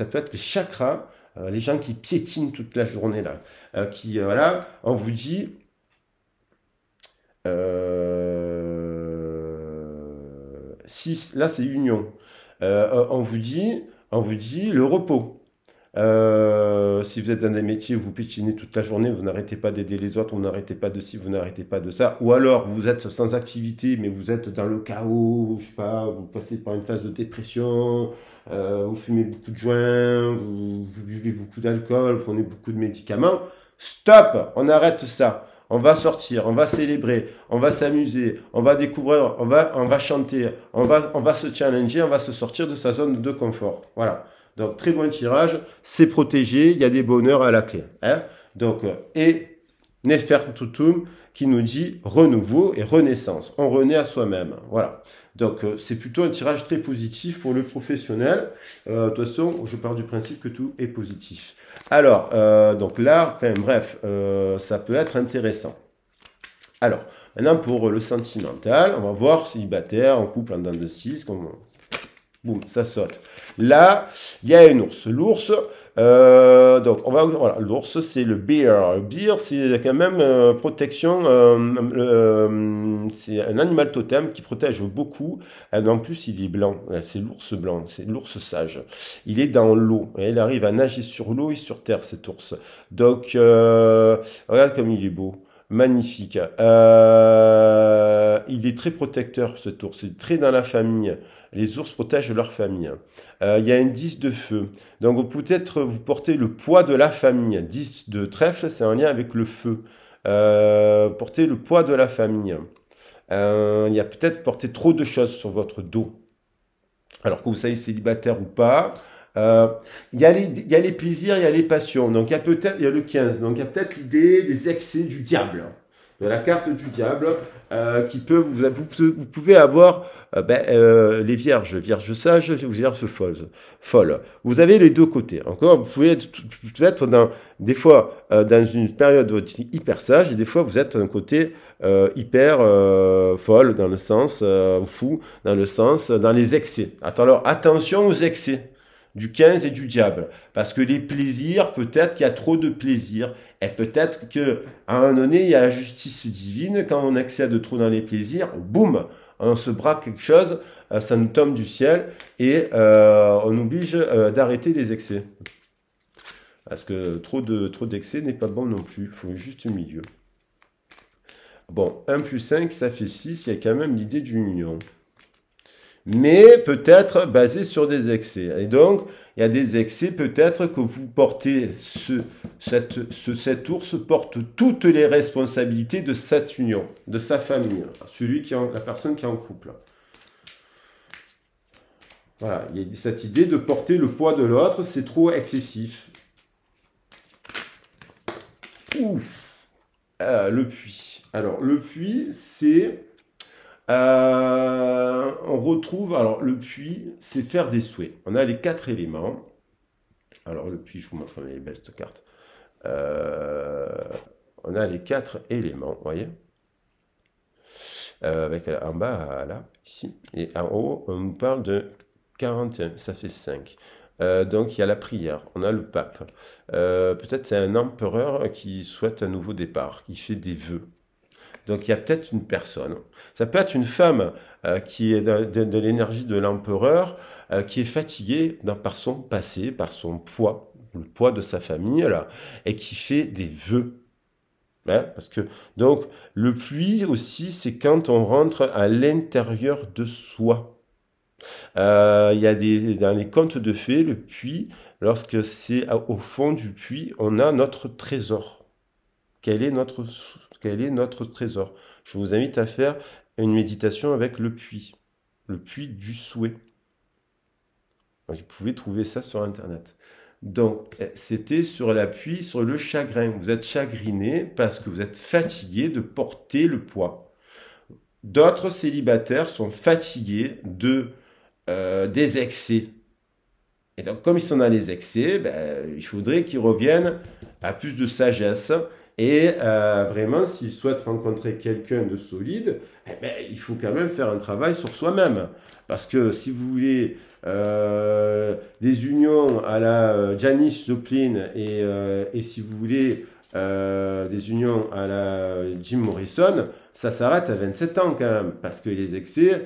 peut être les chakras, les gens qui piétinent toute la journée, là. Voilà, on vous dit... là, c'est union. On vous dit le repos. Si vous êtes dans des métiers où vous piétinez toute la journée, vous n'arrêtez pas d'aider les autres, vous n'arrêtez pas de ci, vous n'arrêtez pas de ça, ou alors vous êtes sans activité, mais vous êtes dans le chaos, je sais pas, vous passez par une phase de dépression, vous fumez beaucoup de joints, vous buvez beaucoup d'alcool, vous prenez beaucoup de médicaments, stop, on arrête ça. On va sortir, on va célébrer, on va s'amuser, on va découvrir, on va chanter, on va se challenger, on va se sortir de sa zone de confort. Voilà. Donc, très bon tirage, c'est protégé, il y a des bonheurs à la clé. Hein. Donc, et Nefertutum qui nous dit renouveau et renaissance. On renaît à soi-même. Voilà. Donc, c'est plutôt un tirage très positif pour le professionnel. De toute façon, je pars du principe que tout est positif. Alors, donc là, enfin bref, ça peut être intéressant. Alors, maintenant pour le sentimental, on va voir célibataire, en couple, en dents de 6, comme... Boum, ça saute. Là, il y a un ours. L'ours, donc on va voilà, l'ours c'est le bear. Le bear c'est quand même protection. C'est un animal totem qui protège beaucoup. En plus, il est blanc. C'est l'ours blanc. C'est l'ours sage. Il est dans l'eau. Il arrive à nager sur l'eau et sur terre cet ours. Donc regarde comme il est beau. Magnifique. Il est très protecteur cet ours. Il est très dans la famille. Les ours protègent leur famille. Il y a un 10 de feu. Donc peut-être vous portez le poids de la famille. 10 de trèfle, c'est en lien avec le feu. Portez le poids de la famille. Il y a peut-être porté trop de choses sur votre dos. Alors que vous soyez célibataire ou pas. Il y a les plaisirs, il y a les passions. Donc il y a le 15. Donc il y a peut-être l'idée des excès du diable. De la carte du diable qui peut vous pouvez avoir les vierges sages, vierges folles. Vous avez les deux côtés. Encore, vous pouvez être dans des fois dans une période hyper sage et des fois vous êtes d'un côté hyper folle dans le sens fou dans le sens dans les excès. Alors attention aux excès du 15 et du diable. Parce que les plaisirs, peut-être qu'il y a trop de plaisirs. Et peut-être qu'à un moment donné, il y a la justice divine. Quand on accède trop dans les plaisirs, boum, on se braque quelque chose, ça nous tombe du ciel et on oblige d'arrêter les excès. Parce que trop d'excès n'est pas bon non plus. Il faut juste le milieu. Bon, 1 plus 5, ça fait 6. Il y a quand même l'idée d'une union. Mais peut-être basé sur des excès. Et donc, il y a des excès, peut-être que vous portez, cet ours porte toutes les responsabilités de cette union, de sa famille, la personne qui est en couple. Voilà, il y a cette idée de porter le poids de l'autre, c'est trop excessif. Ouh, le puits. Alors, le puits, c'est... on retrouve, alors le puits, c'est faire des souhaits. On a les 4 éléments. Alors le puits, je vous montre les belles cartes. On a les 4 éléments, vous voyez, avec en bas, là, ici. Et en haut, on nous parle de 41, ça fait 5. Donc il y a la prière, on a le pape. Peut-être c'est un empereur qui souhaite un nouveau départ, qui fait des vœux. Donc il y a peut-être une personne. Ça peut être une femme qui est de l'énergie de l'empereur, qui est fatiguée par son passé, par son poids, le poids de sa famille, là, et qui fait des vœux. Hein, parce que, donc, le puits aussi, c'est quand on rentre à l'intérieur de soi. Il y a dans les contes de fées, le puits, lorsque c'est au fond du puits, on a notre trésor. Quel est notre trésor? Je vous invite à faire une méditation avec le puits du souhait. Vous pouvez trouver ça sur Internet. Donc, c'était sur l'appui, sur le chagrin. Vous êtes chagriné parce que vous êtes fatigué de porter le poids. D'autres célibataires sont fatigués des excès. Et donc, comme ils sont dans les excès, il faudrait qu'ils reviennent à plus de sagesse. Et vraiment, s'ils souhaitent rencontrer quelqu'un de solide, il faut quand même faire un travail sur soi-même. Parce que si vous voulez des unions à la Janis Joplin et si vous voulez des unions à la Jim Morrison, ça s'arrête à 27 ans quand même. Parce que les excès,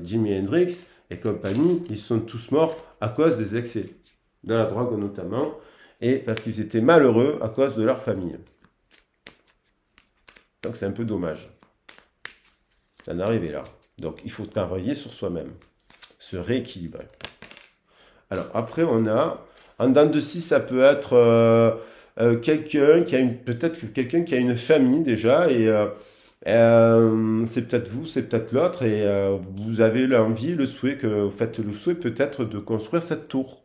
Jimi Hendrix et compagnie, ils sont tous morts à cause des excès. Dans la drogue notamment. Et parce qu'ils étaient malheureux à cause de leur famille. Donc c'est un peu dommage d'en arriver là. Donc il faut travailler sur soi-même, se rééquilibrer. Alors après on a, en dents de scie, ça peut être quelqu'un qui a quelqu'un qui a une famille déjà et c'est peut-être vous, c'est peut-être l'autre et vous avez l'envie, le souhait vous faites le souhait peut-être de construire cette tour.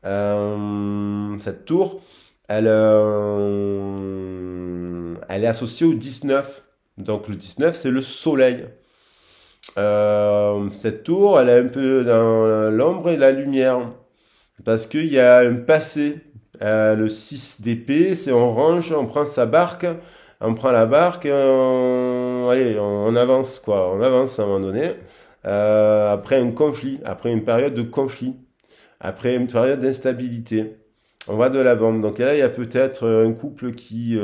Cette tour, elle est associée au 19. Donc le 19, c'est le soleil. Cette tour, elle est un peu dans l'ombre et la lumière. Parce qu'il y a un passé. Le 6 d'épée, c'est on range, on prend sa barque, on prend la barque, allez, on avance quoi. On avance à un moment donné. Après un conflit, après une période de conflit. Après une période d'instabilité, on va de l'avant. Donc là, il y a peut-être un couple qui,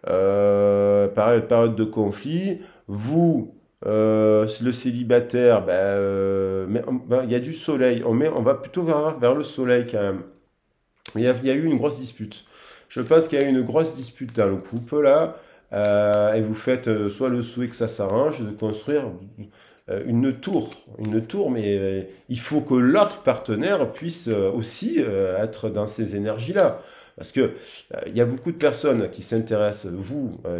période de conflit, vous, le célibataire, il y a du soleil. On va plutôt vers le soleil quand même. Il y a eu une grosse dispute. Je pense qu'il y a eu une grosse dispute dans le couple là. Et vous faites soit le souhait que ça s'arrange de construire une tour, mais il faut que l'autre partenaire puisse aussi être dans ces énergies-là. Parce que il y a beaucoup de personnes qui s'intéressent,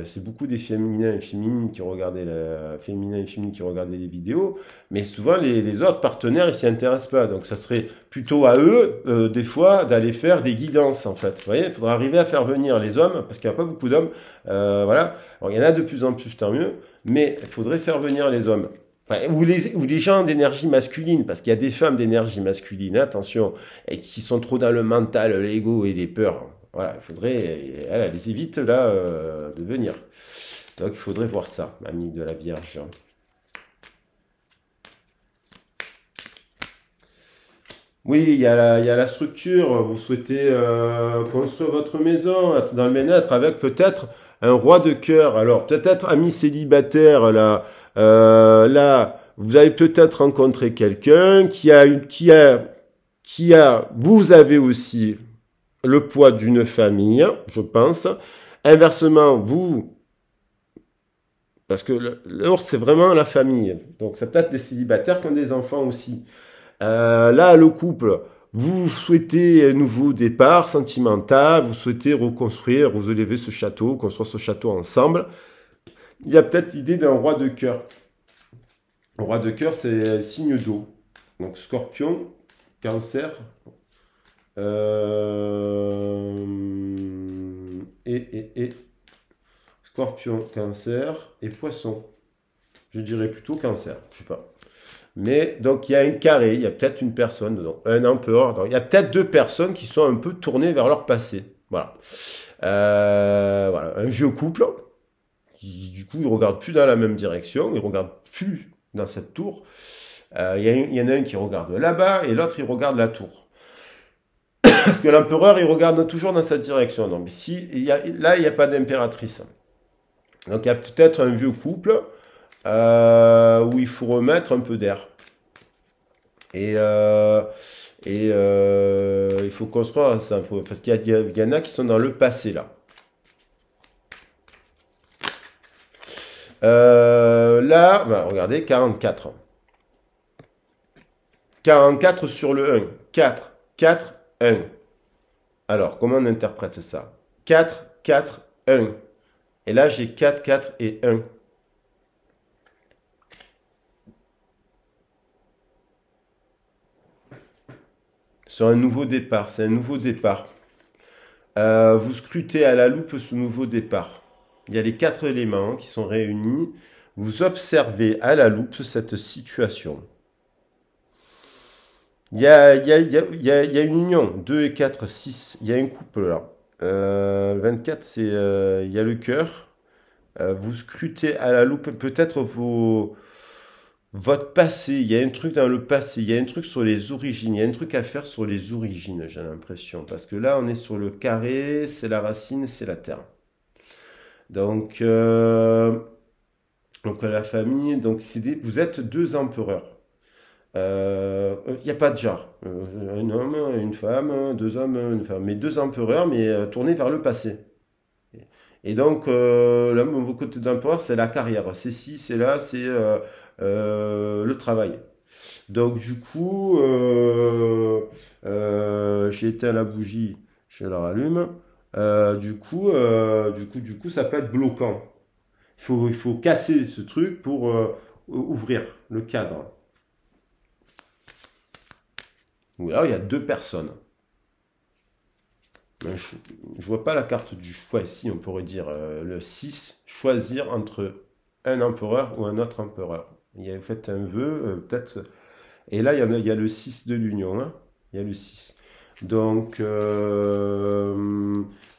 c'est beaucoup des féminins et féminines qui regardaient les vidéos, mais souvent les autres partenaires ils s'y intéressent pas. Donc ça serait plutôt à eux des fois d'aller faire des guidances en fait. Vous voyez, il faudra arriver à faire venir les hommes parce qu'il n'y a pas beaucoup d'hommes. Voilà. Alors il y en a de plus en plus, tant mieux, mais il faudrait faire venir les hommes. Enfin, ou les gens d'énergie masculine, parce qu'il y a des femmes d'énergie masculine, attention, et qui sont trop dans le mental, l'ego et les peurs. Voilà, il faudrait, elle les évite là de venir. Donc il faudrait voir ça, mamie de la Vierge. Oui, il y a la structure. Vous souhaitez construire votre maison, être dans le bien-être avec peut-être un roi de cœur. Alors, peut-être ami célibataire, là, vous avez peut-être rencontré quelqu'un vous avez aussi le poids d'une famille, je pense. Inversement, vous, parce que l'ours, c'est vraiment la famille. Donc, c'est peut-être des célibataires qui ont des enfants aussi. Là, le couple, vous souhaitez un nouveau départ sentimental, vous souhaitez reconstruire, vous élevez ce château, construire ce château ensemble. Il y a peut-être l'idée d'un roi de cœur. Le roi de cœur, c'est signe d'eau. Donc, scorpion, cancer, et scorpion, cancer et poisson. Je dirais plutôt cancer, je sais pas. Mais donc il y a un carré, il y a peut-être une personne dedans, un empereur. Donc, il y a peut-être deux personnes qui sont un peu tournées vers leur passé. Voilà. Voilà. Un vieux couple qui du coup ne regarde plus dans la même direction, il ne regarde plus dans cette tour. Il y en a un qui regarde là-bas et l'autre il regarde la tour. Parce que l'empereur il regarde toujours dans cette direction. Donc si là il n'y a pas d'impératrice. Donc il y a peut-être un vieux couple où il faut remettre un peu d'air. Et, il faut construire ça. Parce qu'il y en a qui sont dans le passé là. Là, bah, regardez, 44. 44 sur le 1. 4, 4, 1. Alors, comment on interprète ça? 4, 4, 1. Et là, j'ai 4, 4 et 1. Sur un nouveau départ, c'est un nouveau départ. Vous scrutez à la loupe ce nouveau départ. Il y a les quatre éléments qui sont réunis. Vous observez à la loupe cette situation. Il y a une union. 2 et 4, 6. Il y a un couple là. 24, c'est, il y a le cœur. Vous scrutez à la loupe peut-être votre passé. Il y a un truc dans le passé. Il y a un truc sur les origines. Il y a un truc à faire sur les origines, j'ai l'impression. Parce que là, on est sur le carré. C'est la racine, c'est la terre. Donc, la famille. Donc, vous êtes deux empereurs. Il n'y a pas de genre. Un homme, une femme, deux hommes, une femme. Mais deux empereurs, mais tournés vers le passé. Et donc, là, mon côté d'empereur, c'est la carrière. C'est ci, c'est là, c'est le travail. Donc, du coup, j'ai éteint la bougie, je la rallume. Du coup, ça peut être bloquant. Il faut casser ce truc pour ouvrir le cadre. Ou alors, il y a deux personnes. Je vois pas la carte du choix ici, on pourrait dire le 6 choisir entre un empereur ou un autre empereur. Il y a fait un vœu, peut-être. Et là, il y a le 6 de l'Union. Hein. Il y a le 6. Donc,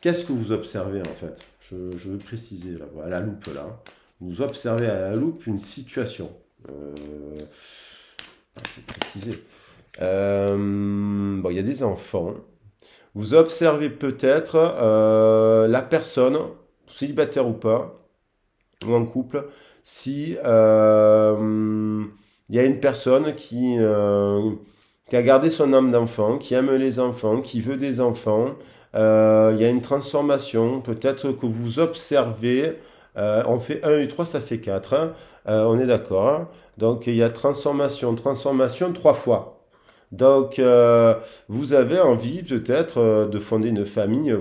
qu'est-ce que vous observez en fait je veux préciser là, à la loupe là. Vous observez à la loupe une situation. Je vais préciser. Bon, il y a des enfants. Vous observez peut-être la personne, célibataire ou pas, ou en couple, si il y a une personne qui a gardé son âme d'enfant, qui aime les enfants, qui veut des enfants. Il y a une transformation, peut-être que vous observez. On fait un et 3, ça fait 4. Hein. On est d'accord. Hein. Donc il y a transformation, transformation 3 fois. Donc, vous avez envie peut-être de fonder une famille,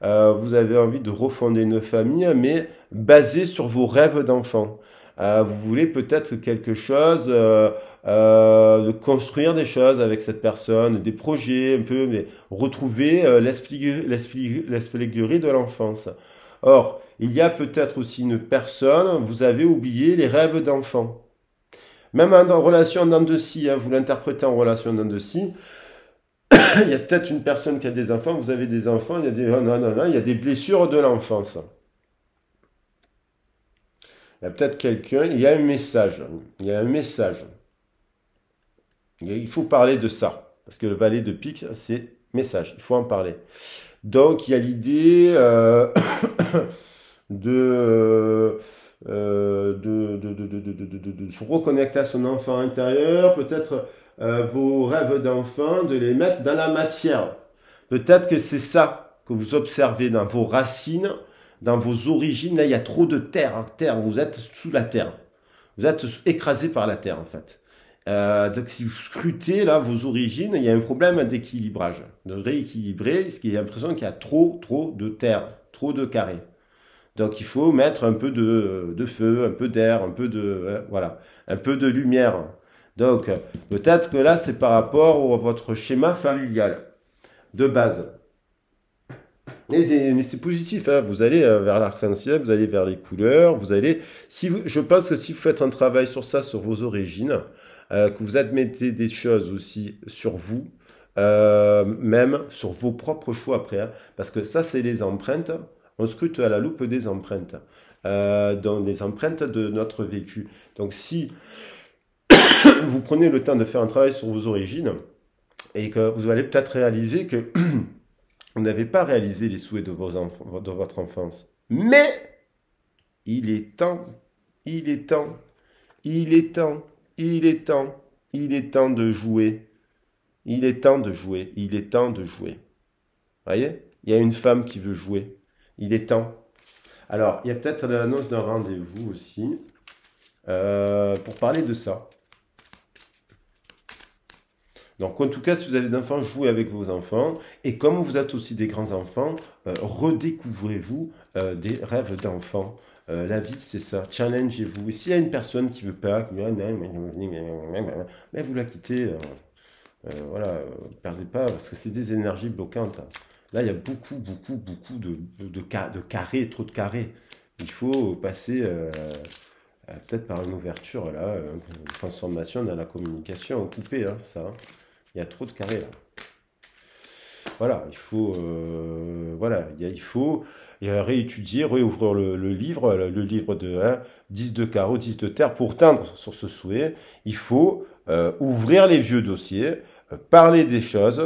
vous avez envie de refonder une famille, mais basée sur vos rêves d'enfant. Vous voulez peut-être quelque chose, de construire des choses avec cette personne, des projets un peu, mais retrouver l'espièglerie de l'enfance. Or, il y a peut-être aussi une personne, vous avez oublié les rêves d'enfant. Même en relation d'en de scie, hein, vous l'interprétez en relation d'en de scie, il y a peut-être une personne qui a des enfants, vous avez des enfants, il y a des, non, non, non, il y a des blessures de l'enfance. Il y a peut-être quelqu'un, il y a un message. Il y a un message. Il faut parler de ça. Parce que le valet de pique, c'est message. Il faut en parler. Donc, il y a l'idée de se reconnecter à son enfant intérieur, peut-être vos rêves d'enfant, de les mettre dans la matière. Peut-être que c'est ça que vous observez dans vos racines, dans vos origines. Là, il y a trop de terre. Terre, vous êtes sous la terre. Vous êtes écrasé par la terre, en fait. Donc, si vous scrutez là vos origines, il y a un problème d'équilibrage, de rééquilibrer, parce qu'il y a l'impression qu'il y a trop de terre, trop de carrés. Donc, il faut mettre un peu de feu, un peu d'air, un peu de voilà, un peu de lumière. Donc, peut-être que là, c'est par rapport à votre schéma familial de base. Mais c'est positif, hein. Vous allez vers l'arc-en-ciel, vous allez vers les couleurs, vous allez. Si vous, je pense que si vous faites un travail sur ça, sur vos origines, que vous admettez des choses aussi sur vous, même sur vos propres choix après, hein, parce que ça, c'est les empreintes. On scrute à la loupe des empreintes, dans des empreintes de notre vécu. Donc, si vous prenez le temps de faire un travail sur vos origines et que vous allez peut-être réaliser que vous n'avez pas réalisé les souhaits de, de votre enfance. Mais il est temps, il est temps, il est temps, il est temps, il est temps de jouer. Il est temps de jouer, il est temps de jouer. Vous voyez? Il y a une femme qui veut jouer. Il est temps. Alors, il y a peut-être l'annonce d'un rendez-vous aussi pour parler de ça. Donc, en tout cas, si vous avez des enfants, jouez avec vos enfants. Et comme vous êtes aussi des grands-enfants, redécouvrez-vous des rêves d'enfants. La vie, c'est ça. Challengez-vous. Et s'il y a une personne qui veut pas, mais vous la quittez. Voilà, perdez pas, parce que c'est des énergies bloquantes. Là, il y a beaucoup de carrés, trop de carrés. Il faut passer peut-être par une ouverture, là, une transformation dans la communication, couper, hein, ça. Hein. Il y a trop de carrés là. Voilà, il faut, voilà, il faut réétudier, réouvrir le livre de 10 de carreau, 10 de terre pour teindre sur ce souhait. Il faut ouvrir les vieux dossiers, parler des choses,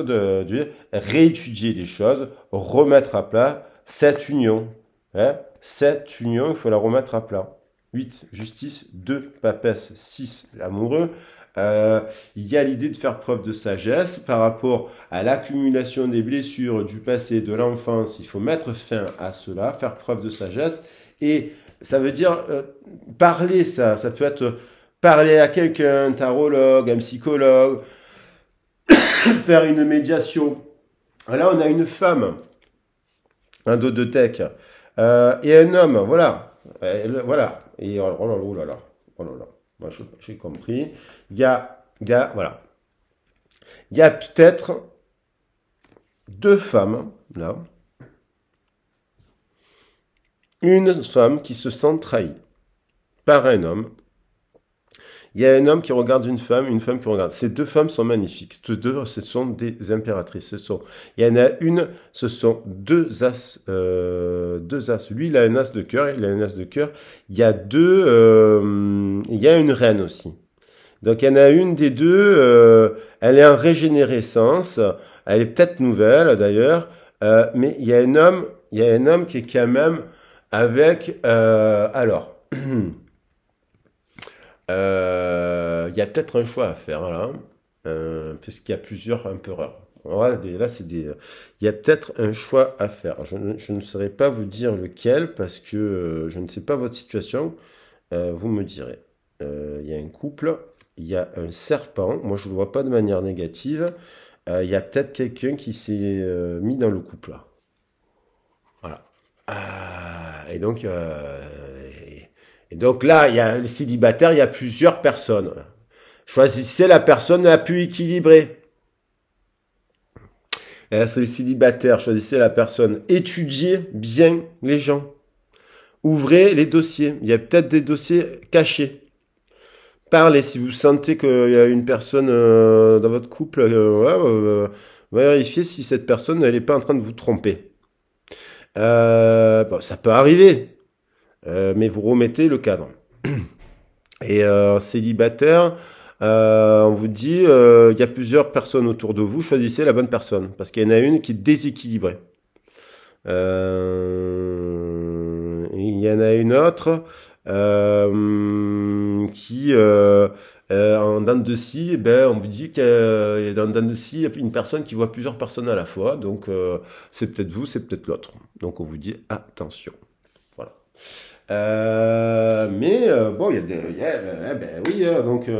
réétudier les choses, remettre à plat cette union. Hein, cette union, il faut la remettre à plat. 8, justice, 2, papesse, 6, l'amoureux. Il y a l'idée de faire preuve de sagesse par rapport à l'accumulation des blessures du passé, de l'enfance. Il faut mettre fin à cela, faire preuve de sagesse. Et ça veut dire parler, ça peut être parler à quelqu'un, un tarologue, un psychologue, faire une médiation. Là, on a une femme, un dos de tech, et un homme, voilà. Voilà. Et oh là là, oh là là, oh là là. Moi, j'ai compris. Voilà. Il y a peut-être deux femmes, là. Une femme qui se sent trahie par un homme. Il y a un homme qui regarde une femme qui regarde. Ces deux femmes sont magnifiques. Ces deux, ce sont des impératrices. Il y en a une, ce sont deux as. Deux as. Lui, il a un as de cœur. Il a un as de cœur. Il y a il y a une reine aussi. Donc, il y en a une des deux, elle est en régénérescence, elle est peut-être nouvelle d'ailleurs, mais il y a un homme qui est quand même avec, alors, il y a peut-être un choix à faire là, puisqu'il y a plusieurs empereurs. Là, il y a peut-être un choix à faire. Je ne saurais pas vous dire lequel parce que je ne sais pas votre situation. Vous me direz. Il y a un couple. Il y a un serpent, moi je ne le vois pas de manière négative. Il y a peut-être quelqu'un qui s'est mis dans le couple là. Voilà. Et donc, et donc là, il y a le célibataire, il y a plusieurs personnes. Choisissez la personne la plus équilibrée. C'est le célibataire, choisissez la personne. Étudiez bien les gens. Ouvrez les dossiers. Il y a peut-être des dossiers cachés. Parlez si vous sentez qu'il y a une personne dans votre couple, vérifiez si cette personne n'est pas en train de vous tromper. Bon, ça peut arriver, mais vous remettez le cadre. Et célibataire, on vous dit, il y a plusieurs personnes autour de vous, choisissez la bonne personne, parce qu'il y en a une qui est déséquilibrée. Il y en a une autre. qui, en dents de scie, eh ben, on vous dit qu'il y a dans dents de scie une personne qui voit plusieurs personnes à la fois. Donc, c'est peut-être vous, c'est peut-être l'autre. Donc, on vous dit attention. Voilà. Bon, il y a des, ben oui, donc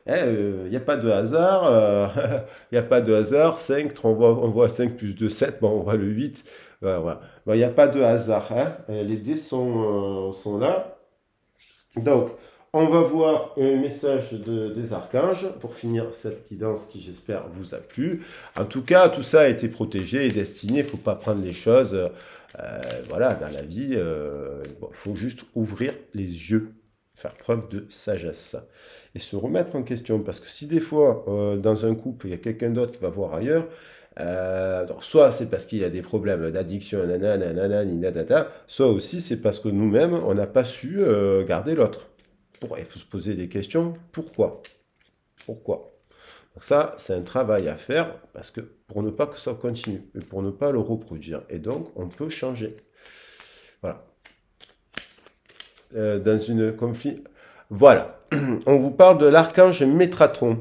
il n'y a pas de hasard, il n'y a pas de hasard, 5 on voit 5 plus 2 7 bon, on voit le 8 voilà, voilà. Bon, il n'y a pas de hasard, hein. Les dés sont là. Donc, on va voir un message des archanges pour finir cette guidance qui, j'espère, vous a plu. En tout cas, tout ça a été protégé et destiné. Il ne faut pas prendre les choses, voilà, dans la vie. Bon, il faut juste ouvrir les yeux, faire preuve de sagesse et se remettre en question. Parce que si des fois, dans un couple, il y a quelqu'un d'autre qui va voir ailleurs, donc soit c'est parce qu'il y a des problèmes d'addiction, nanana, nanana, nanana, soit aussi c'est parce que nous-mêmes, on n'a pas su garder l'autre. Il faut se poser des questions. Pourquoi? Pourquoi? Donc ça, c'est un travail à faire parce que pour ne pas que ça continue et pour ne pas le reproduire. Et donc, on peut changer. Voilà. Dans une conflit. Voilà. On vous parle de l'archange Métratron.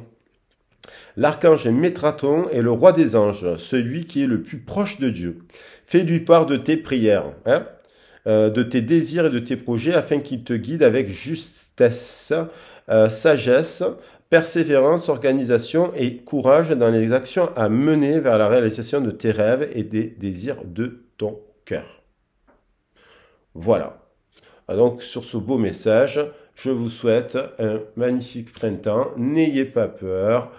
L'archange Métratron est le roi des anges, celui qui est le plus proche de Dieu. Fais-lui part de tes prières, hein, de tes désirs et de tes projets, afin qu'il te guide avec justesse, sagesse, persévérance, organisation et courage dans les actions à mener vers la réalisation de tes rêves et des désirs de ton cœur. Voilà. Donc sur ce beau message, je vous souhaite un magnifique printemps. N'ayez pas peur.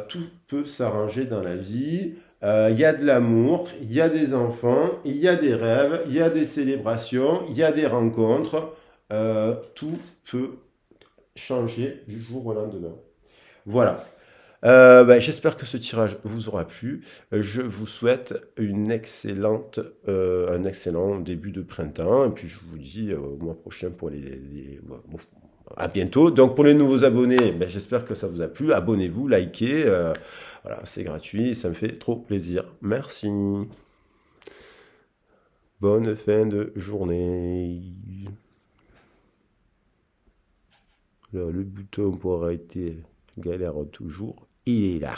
Tout peut s'arranger dans la vie. Il y a de l'amour, il y a des enfants, il y a des rêves, il y a des célébrations, il y a des rencontres. Tout peut changer du jour au lendemain. Voilà. J'espère que ce tirage vous aura plu. Je vous souhaite un excellent début de printemps. Et puis je vous dis au mois prochain pour à bientôt. Donc pour les nouveaux abonnés, j'espère que ça vous a plu. Abonnez-vous, likez. Voilà, c'est gratuit, ça me fait trop plaisir. Merci. Bonne fin de journée. Alors, le bouton pour arrêter galère toujours. Il est là.